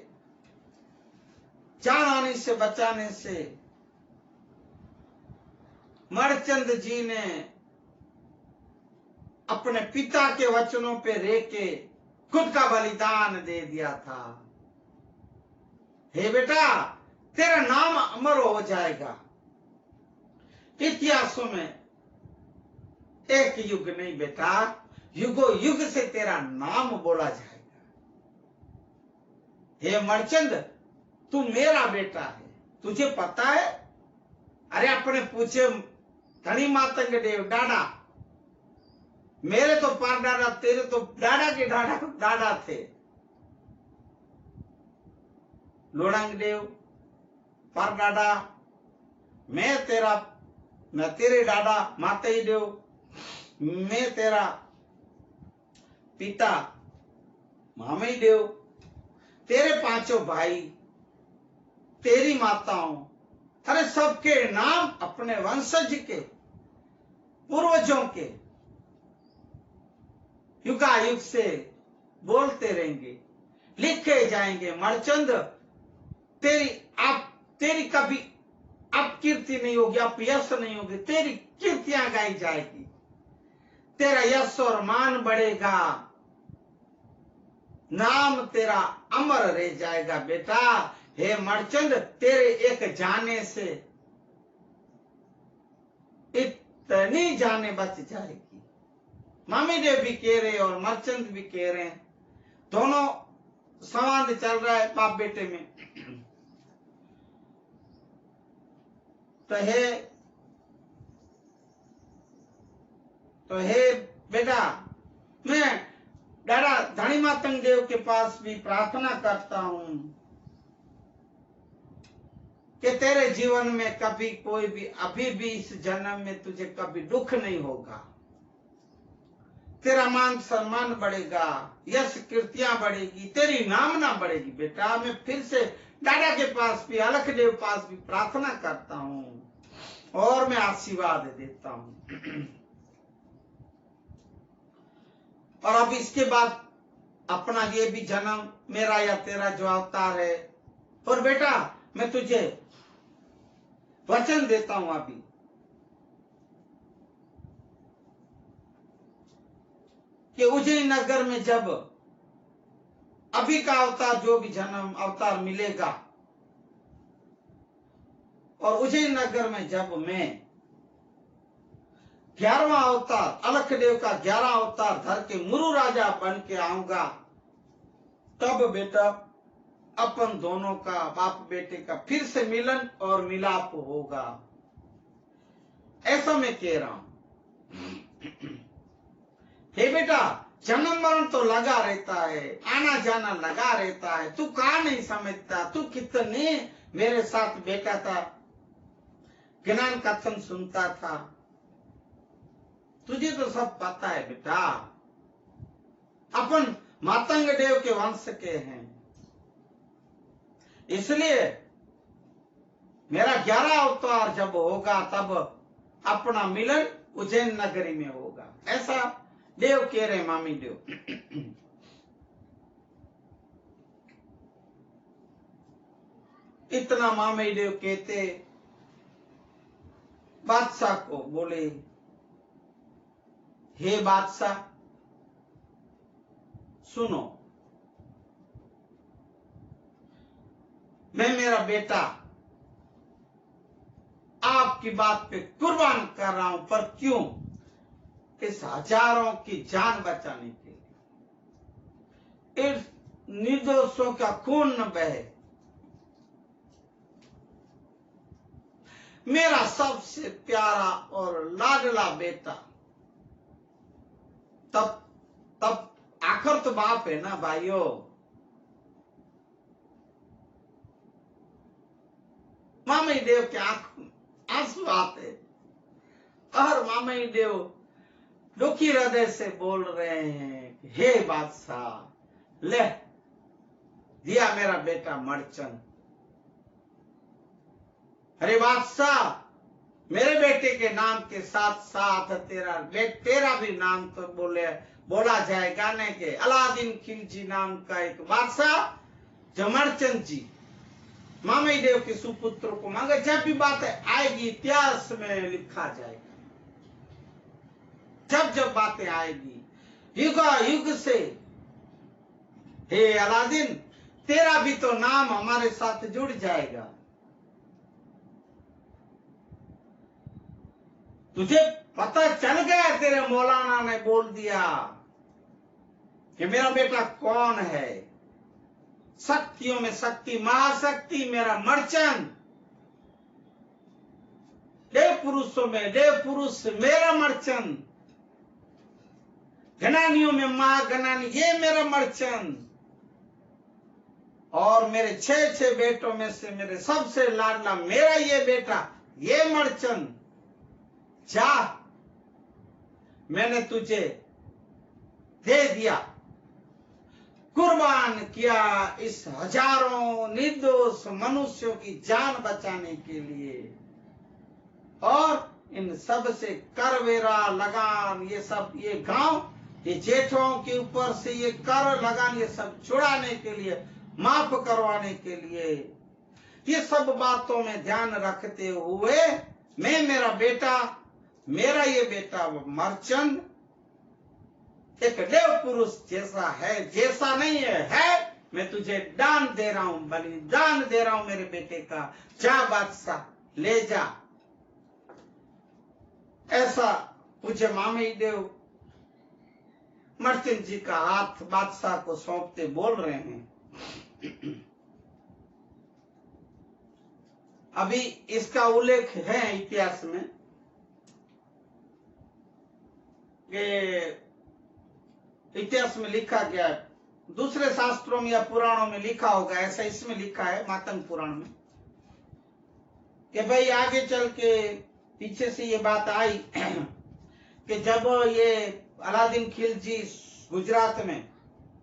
जान आने से बचाने से मर्चेंट जी ने अपने पिता के वचनों पे रह के खुद का बलिदान दे दिया था। हे बेटा तेरा नाम अमर हो जाएगा इतिहासों में, एक युग नहीं बेटा, युगो युग से तेरा नाम बोला जाएगा। हे मर्चेंट तू मेरा बेटा है, तुझे पता है, अरे अपने पूछे धनी मातंग देव डाडा, मेरे तो पार डाडा, तेरे तो डाडा के डाडा थे, लोड़ंग देव पार डाडा, मैं तेरे डाडा माते देव, मैं तेरा पिता मामे देव, तेरे पांचों भाई, तेरी माताओं, अरे सबके नाम अपने वंशज के, पूर्वजों के युगायुग से बोलते रहेंगे, लिखे जाएंगे। मर्चेंट तेरी कभी अपकीर्ति नहीं होगी, अपयश नहीं होगी, तेरी कीर्तियां गाई जाएगी, तेरा यश और मान बढ़ेगा, नाम तेरा अमर रह जाएगा बेटा। हे मर्चेंट तेरे एक जाने से इतनी जाने बच जाएगी। मामी देव भी कह रहे और मर्चेंट भी कह रहे हैं, दोनों संवाद चल रहा है बाप बेटे में। तो हे बेटा मैं दादा धनी मातंग देव के पास भी प्रार्थना करता हूं कि तेरे जीवन में कभी कोई भी, अभी भी इस जन्म में तुझे कभी दुख नहीं होगा, तेरा मान सम्मान बढ़ेगा, यश कीर्तियां बढ़ेगी, तेरी नामना बढ़ेगी बेटा। मैं फिर से दादा के पास भी, अलख देव पास भी प्रार्थना करता हूं और मैं आशीर्वाद देता हूं। और अब इसके बाद अपना ये भी जन्म, मेरा या तेरा जो अवतार है, और बेटा मैं तुझे वचन देता हूं अभी कि उज्जैन नगर में जब अभी का अवतार, जो भी जन्म अवतार मिलेगा, और उज्जैन नगर में जब मैं 11वां अवतार, अलख देव का 11 अवतार धर के मुरु राजा बन के आऊंगा, तब बेटा अपन दोनों का, बाप बेटे का फिर से मिलन और मिलाप होगा, ऐसा मैं कह रहा हूं। हे बेटा जन्म मरण तो लगा रहता है, आना जाना लगा रहता है, तू कहा नहीं समझता, तू कितने मेरे साथ बैठा था, ज्ञान कथन सुनता था, तुझे तो सब पता है बेटा, अपन मातंग देव के वंश के हैं, इसलिए मेरा 11 अवतार जब होगा तब अपना मिलन उज्जैन नगरी में होगा, ऐसा देव कह रहे मामी देव। इतना मामी देव कहते बादशाह को बोले, हे बादशाह सुनो, मैं मेरा बेटा आपकी बात पे कुर्बान कर रहा हूं, पर क्यों? इस हजारों की जान बचाने के लिए, इस निर्दोषों का खून न बहे। मेरा सबसे प्यारा और लाडला बेटा, तब आखिर तो बाप है ना भाइयों। मामई देव के आंख में आंसू आते और मामई देव दुखी हृदय से बोल रहे हैं, हे बादशाह, ले दिया मेरा बेटा मर्चेंट। अरे बादशाह, मेरे बेटे के नाम के साथ साथ तेरा भी नाम तो बोला जाए। गाने के अलादीन खिलजी नाम का एक बादशाह, जो मर्चेंट जी मामई देव के सुपुत्र को मांगे। जब भी बात आएगी इतिहास में लिखा जाएगा। जब जब बातें आएगी युग युग से, हे अलादीन, तेरा भी तो नाम हमारे साथ जुड़ जाएगा। तुझे पता चल गया, तेरे मौलाना ने बोल दिया कि मेरा बेटा कौन है। शक्तियों में शक्ति, महाशक्ति मेरा मर्चेंट, देव पुरुषों में देव पुरुष मेरा मर्चेंट, घनानियों में महाघनानी ये मेरा मर्चेंट। और मेरे 6 बेटों में से मेरे सबसे लाडला मेरा ये बेटा, ये मर्चेंट। जा, मैंने तुझे दे दिया, कुर्बान किया इस हजारों निर्दोष मनुष्यों की जान बचाने के लिए। और इन सब से करवेरा लगान, ये सब, ये गांव, ये जेठों के ऊपर से ये कर लगान, ये सब छुड़ाने के लिए, माफ करवाने के लिए, ये सब बातों में ध्यान रखते हुए मैं मेरा ये बेटा मर्चेंट एक देव पुरुष जैसा है, जैसा नहीं है, मैं तुझे दान दे रहा हूं, बलिदान दे रहा हूं मेरे बेटे का। जा बादशाह, ले जा। ऐसा पूज्य मामई देव मर्चेंट जी का हाथ बादशाह को सौंपते बोल रहे हैं। अभी इसका उल्लेख है इतिहास में कि इतिहास में लिखा गया है, दूसरे शास्त्रों में या पुराणों में लिखा होगा, ऐसा इसमें लिखा है मातंग पुराण में, कि भाई आगे चल के पीछे से ये बात आई कि जब ये अलादीन खिलजी गुजरात में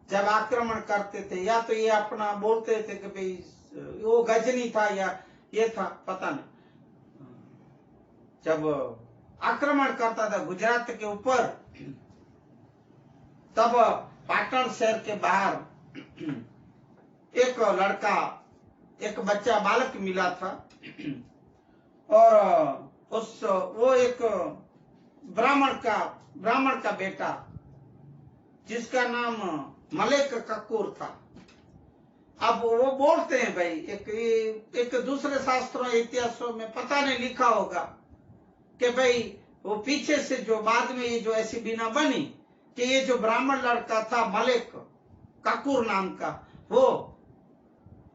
जब आक्रमण करते थे, या तो ये अपना बोलते थे कि भाई वो गजनी था या ये था, पता नहीं, जब आक्रमण करता था गुजरात के ऊपर, तब पाटन शहर के बाहर एक लड़का, एक बच्चा बालक मिला था, और वो एक ब्राह्मण का बेटा, जिसका नाम मलिक कपूर था। अब वो बोलते हैं भाई, एक दूसरे शास्त्रों इतिहासों में पता नहीं लिखा होगा कि भाई वो पीछे से जो बाद में ये जो ऐसी बिना बनी कि ये जो ब्राह्मण लड़का था मलिक कपूर नाम का, वो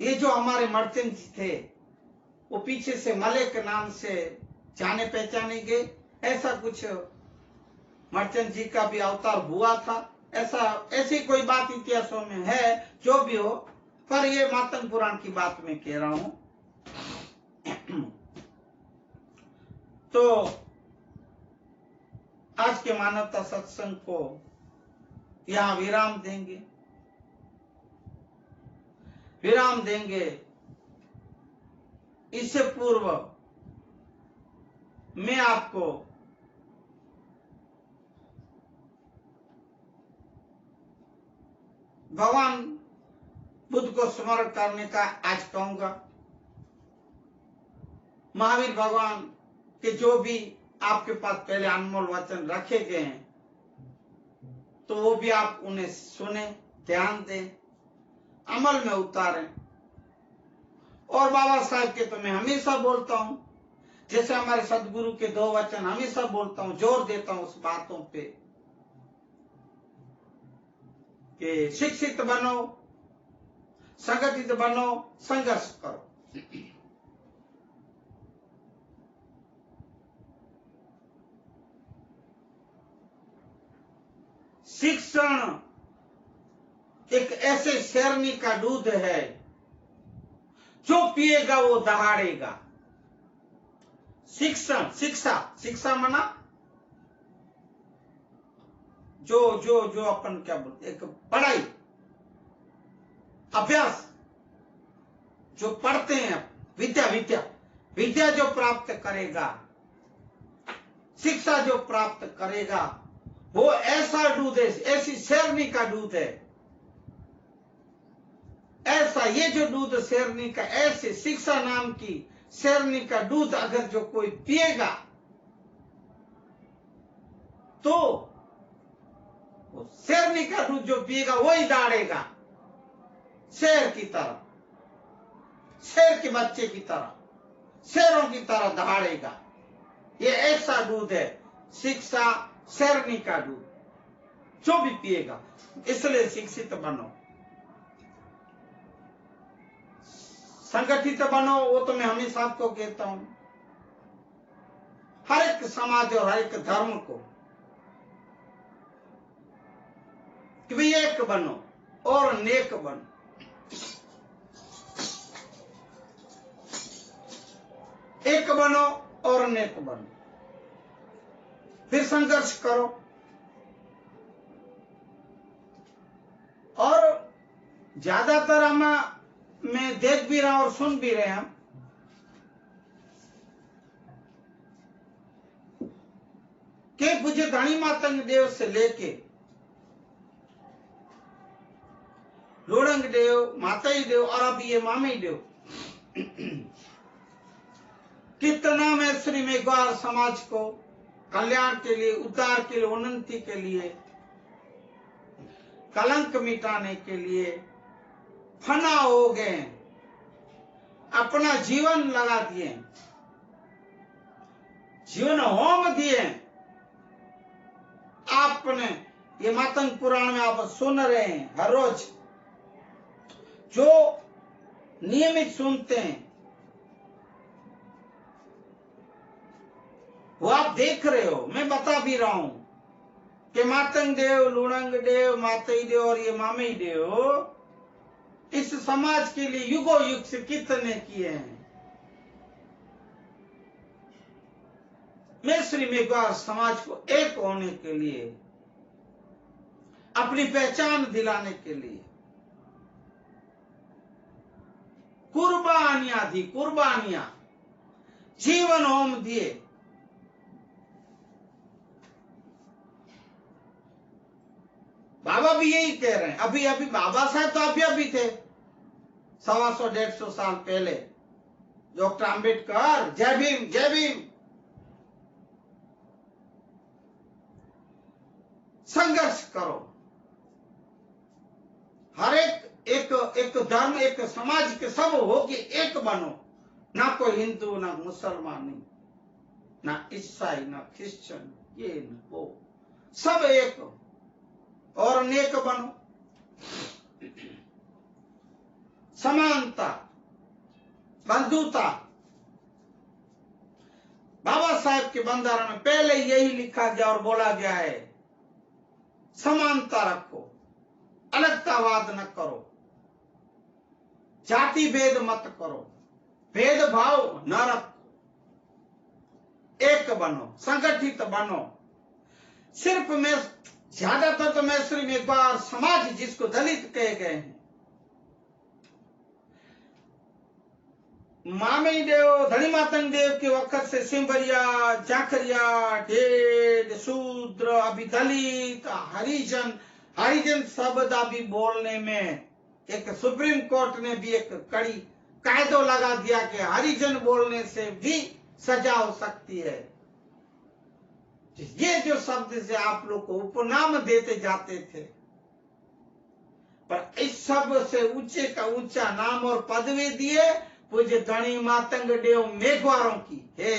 ये जो हमारे मर्चेंट थे, वो पीछे से मलिक नाम से जाने पहचाने गए। ऐसा कुछ मर्चेंट जी का भी अवतार हुआ था, ऐसी कोई बात इतिहासों में है, जो भी हो, पर ये मातंग पुराण की बात मैं कह रहा हूं। तो आज के मानवता सत्संग को यहां विराम देंगे। इससे पूर्व मैं आपको भगवान बुद्ध को स्मरण करने का आज कहूंगा। महावीर भगवान के जो भी आपके पास पहले अनमोल वचन रखे गए हैं, तो वो भी आप उन्हें सुने, ध्यान दें, अमल में उतारें, और बाबा साहब के तो मैं हमेशा बोलता हूं, जैसे हमारे सदगुरु के 2 वचन हमेशा बोलता हूं, जोर देता हूं उस बातों पे कि शिक्षित बनो, संगठित बनो, संघर्ष करो। शिक्षण एक ऐसे शेरनी का दूध है, जो पिएगा वो दहाड़ेगा। शिक्षण, शिक्षा मना जो अपन क्या बोलते, एक पढ़ाई, अभ्यास, जो पढ़ते हैं, विद्या जो प्राप्त करेगा, शिक्षा जो प्राप्त करेगा, वो ऐसा दूध है, ऐसी शेरनी का दूध है। ऐसा ये जो दूध शेरनी का, ऐसे शिक्षा नाम की शेरनी का दूध अगर जो कोई पिएगा तो वो शेरनी का दूध जो पिएगा वही दहाड़ेगा, शेर की तरह, शेर के बच्चे की तरह, शेरों की तरह दहाड़ेगा। ये ऐसा दूध है, शिक्षा शेरनी का दूध, जो भी पिएगा। इसलिए शिक्षित बनो, संगठित बनो। वो तो मैं हमेशा आपको कहता हूं, हर एक समाज और हर एक धर्म को कि भाई एक बनो और नेक बनो। एक बनो और नेक बनो, फिर संघर्ष करो। और ज्यादातर हम मैं देख भी रहा और सुन भी रहे हैं कि पूज्य धनी मातंग देव से लेके लोड़ंग देव, माताई देव और अब ये मामी देव, कितना मैं श्री मेघवार समाज को कल्याण के लिए, उद्धार के लिए, उन्नति के लिए, कलंक मिटाने के लिए फना हो गए, अपना जीवन लगा दिए, जीवन होम दिए। आपने ये मातंग पुराण में आप सुन रहे हैं हर रोज, जो नियमित सुनते हैं वो आप देख रहे हो, मैं बता भी रहा हूं कि मातंग देव, लुणंग देव, मातई देव और ये मामी देव इस समाज के लिए युगों युग से कितने किए हैं। मैं श्री मेघवार समाज को एक होने के लिए, अपनी पहचान दिलाने के लिए कुर्बानियां दी, कुर्बानियां, जीवन होम दिए। बाबा भी यही कह रहे हैं। अभी बाबा साहब तो अभी थे 125-150 साल पहले। डॉक्टर अंबेडकर, जय भीम, जय भीम। संघर्ष करो, हर एक धर्म, एक समाज के सब हो कि एक बनो, ना कोई हिंदू, ना मुसलमान, ना ईसाई, ना क्रिश्चियन, ये न वो, सब एक और नेक बनो। समानता, बंधुता, बाबा साहेब के बंधारण में पहले यही लिखा गया और बोला गया है, समानता रखो, अलगतावाद न करो, जाति भेद मत करो, भेदभाव न रखो, एक बनो, संगठित बनो। सिर्फ मैं ज्यादातर तो मैं सिर्फ एक बार समाज जिसको दलित कहे गए हैं, मामी देव, धनी मातंग देव के वक्त से सिंबरिया, जाखरिया, ढेड, शूद्र, अभी दलित, हरिजन शब्द अभी बोलने में एक सुप्रीम कोर्ट ने भी एक कड़ी कायदो लगा दिया कि हरिजन बोलने से भी सजा हो सकती है। ये जो शब्द से आप लोग को उपनाम देते जाते थे, पर इस सब से ऊंचे का ऊंचा नाम और पदवी दिए पूज्य धनी मातंग देव मेघवारों की, हे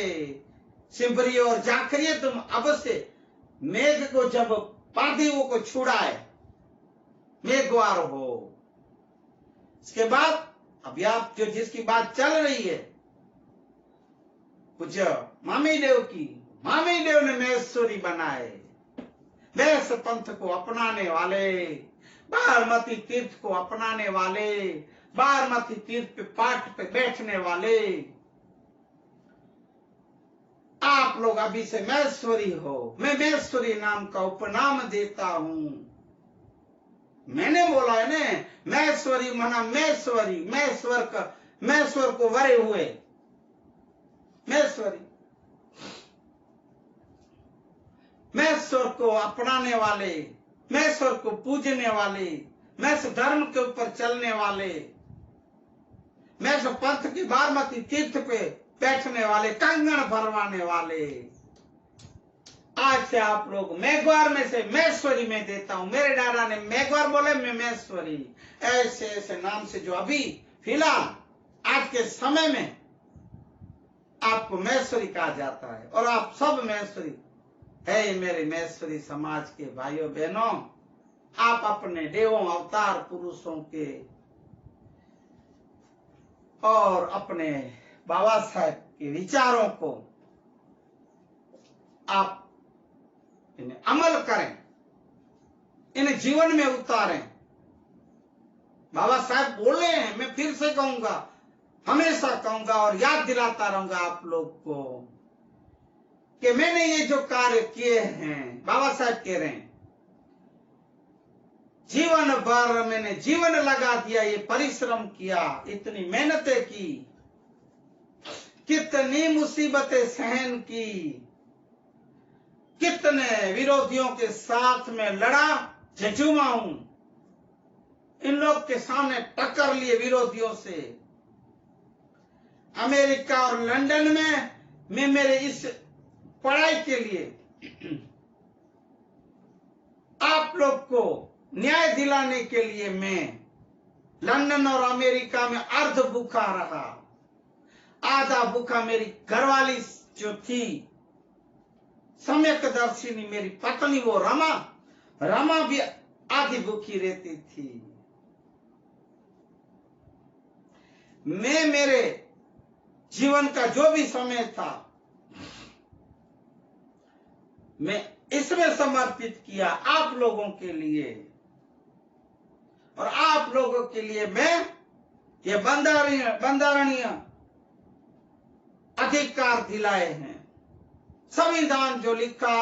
सिंबरी और जाखरिये, तुम अब से मेघ को जब पार्थिवों को छुड़ाए मेघवार हो। इसके बाद अभी आप जो जिसकी बात चल रही है पूज्य मामी देव की, मामी देव ने महेश्वरी बनाए, वैस पंथ को अपनाने वाले, बारमती तीर्थ को अपनाने वाले, बारमती तीर्थ पे पाठ पे बैठने वाले आप लोग अभी से महेश्वरी हो। मैं महेश्वरी नाम का उपनाम देता हूं। मैंने बोला है ना, महेश्वरी मना महेश्वरी, महेश्वर को वरे हुए महेश्वरी, महेश्वर को अपनाने वाले, महेश्वर को पूजने वाले, महेश्वर धर्म के ऊपर चलने वाले, महेश्वर पंथ की बारमती तीर्थ पे बैठने वाले, कंगन भरवाने वाले। आज से आप लोग मेघवार में से महेश्वरी में देता हूं। मेरे दादा ने मेघवार बोले, मैं महेश्वरी, ऐसे ऐसे नाम से जो अभी फिलहाल आज के समय में आपको महेश्वरी कहा जाता है। और आप सब महेश्वरी है। मेरे महेश्वरी समाज के भाइयों बहनों, आप अपने देवों अवतार पुरुषों के और अपने बाबा साहब के विचारों को आप इन्हें अमल करें, इन्हें जीवन में उतारें। बाबा साहब बोले हैं, मैं फिर से कहूंगा, हमेशा कहूंगा और याद दिलाता रहूंगा आप लोग को कि मैंने ये जो कार्य किए हैं, बाबा साहब कह रहे हैं, जीवन भर मैंने जीवन लगा दिया, ये परिश्रम किया, इतनी मेहनतें की, कितनी मुसीबतें सहन की, कितने विरोधियों के साथ में लड़ा, झुमा हूं, इन लोग के सामने टक्कर लिए विरोधियों से। अमेरिका और लंदन में मैं मेरे इस पढ़ाई के लिए आप लोग को न्याय दिलाने के लिए मैं लंदन और अमेरिका में अर्ध भूखा रहा। आधा भूखा मेरी घरवाली जो थी, सम्यकदर्शिनी मेरी पत्नी, वो रमा भी आधी भूखी रहती थी। मैं मेरे जीवन का जो भी समय था मैं इसमें समर्पित किया आप लोगों के लिए। और आप लोगों के लिए मैं ये बंधारणीय अधिकार दिलाए हैं, संविधान जो लिखा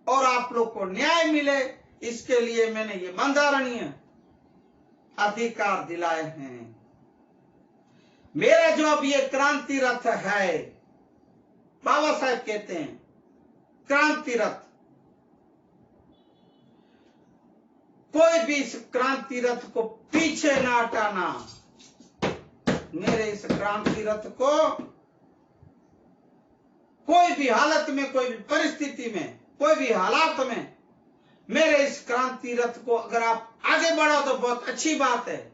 और आप लोग को न्याय मिले, इसके लिए मैंने ये बंधारणीय अधिकार दिलाए हैं। मेरा जो अब ये क्रांति रथ है, बाबा साहब कहते हैं क्रांति रथ, कोई भी इस क्रांति रथ को पीछे ना हटाना। मेरे इस क्रांति रथ को कोई भी हालत में, कोई भी परिस्थिति में, कोई भी हालात में मेरे इस क्रांति रथ को अगर आप आगे बढ़ाओ तो बहुत अच्छी बात है।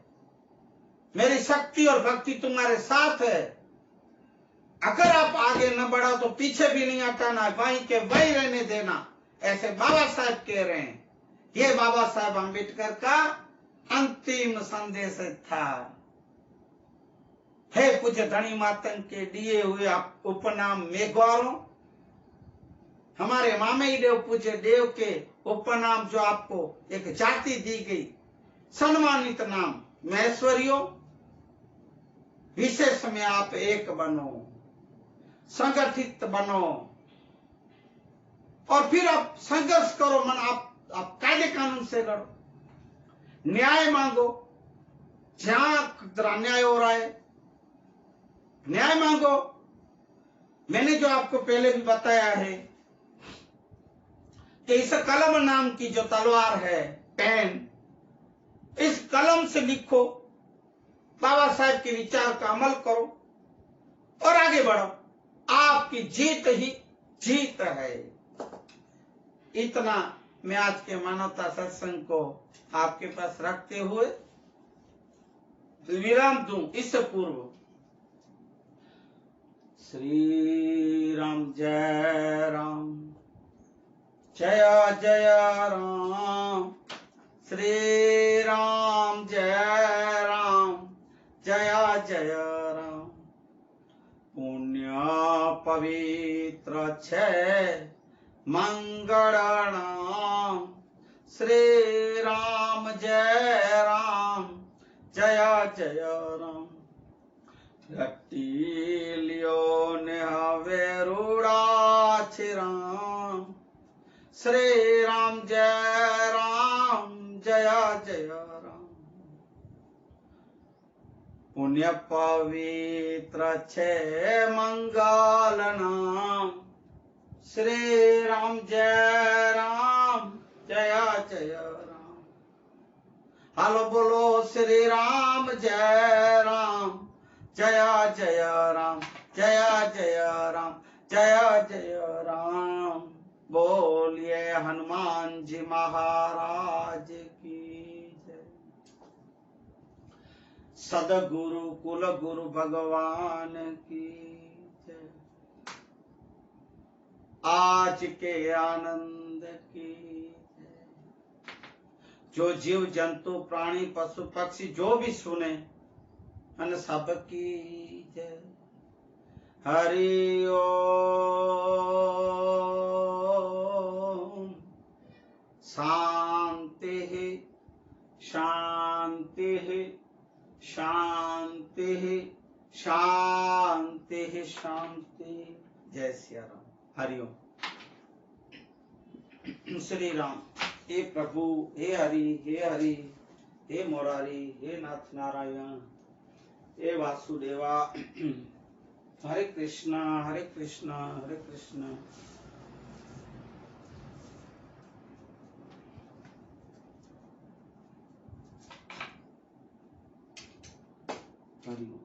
मेरी शक्ति और भक्ति तुम्हारे साथ है। अगर आप आगे न बढ़ाओ तो पीछे भी नहीं हटाना, वहीं के वहीं रहने देना, ऐसे बाबा साहब कह रहे हैं। ये बाबा साहब अम्बेडकर का अंतिम संदेश था। हे पूज्य धनी मातंग के दिए हुए उपनाम मेघवारों, हमारे मामई देव पूज्य देव के उपनाम जो आपको एक जाति दी गई, सम्मानित नाम महेश्वरियों, विशेष में आप एक बनो, संगठित बनो और फिर आप संघर्ष करो। मन आप कायदे कानून से लड़ो, न्याय मांगो, जहां अन्याय हो रहा है न्याय मांगो। मैंने जो आपको पहले भी बताया है कि इस कलम नाम की जो तलवार है, पेन, इस कलम से लिखो, बाबा साहब के विचार का अमल करो और आगे बढ़ो। आपकी जीत ही जीत है। इतना मैं आज के मानवता सत्संग को आपके पास रखते हुए विराम दूं। इससे पूर्व श्री राम जय राम, जय जय राम। श्री राम जय राम, जय जय राम। पुण्य पवित्र छे मंगल नाम। श्री राम जय राम, जय जय राम। रट्टी लियो ने हवे रूड़ा राम। श्री राम जय राम, जय जय राम। पुण्य पवित्र छे मंगल नाम। श्री राम जय राम, जय जय राम। हालो बोलो श्री राम जय राम, जय जय राम, जय जय राम, जय जय राम। बोलिए हनुमान जी महाराज की जय। सदगुरु कुल गुरु भगवान की जय। आज के आनंद की जय। जो जीव जंतु प्राणी पशु पक्षी जो भी सुने अन सब की जय। हरि ओम। शांति शांति शांति शांति शांति। जय सिया राम। हरि ओम। श्री राम। हे प्रभु, हे हरि, हे मुरारी, हे नाथ नारायण, हे वासुदेवा। हरे कृष्णा हरे कृष्णा हरे कृष्णा। हरि ओम।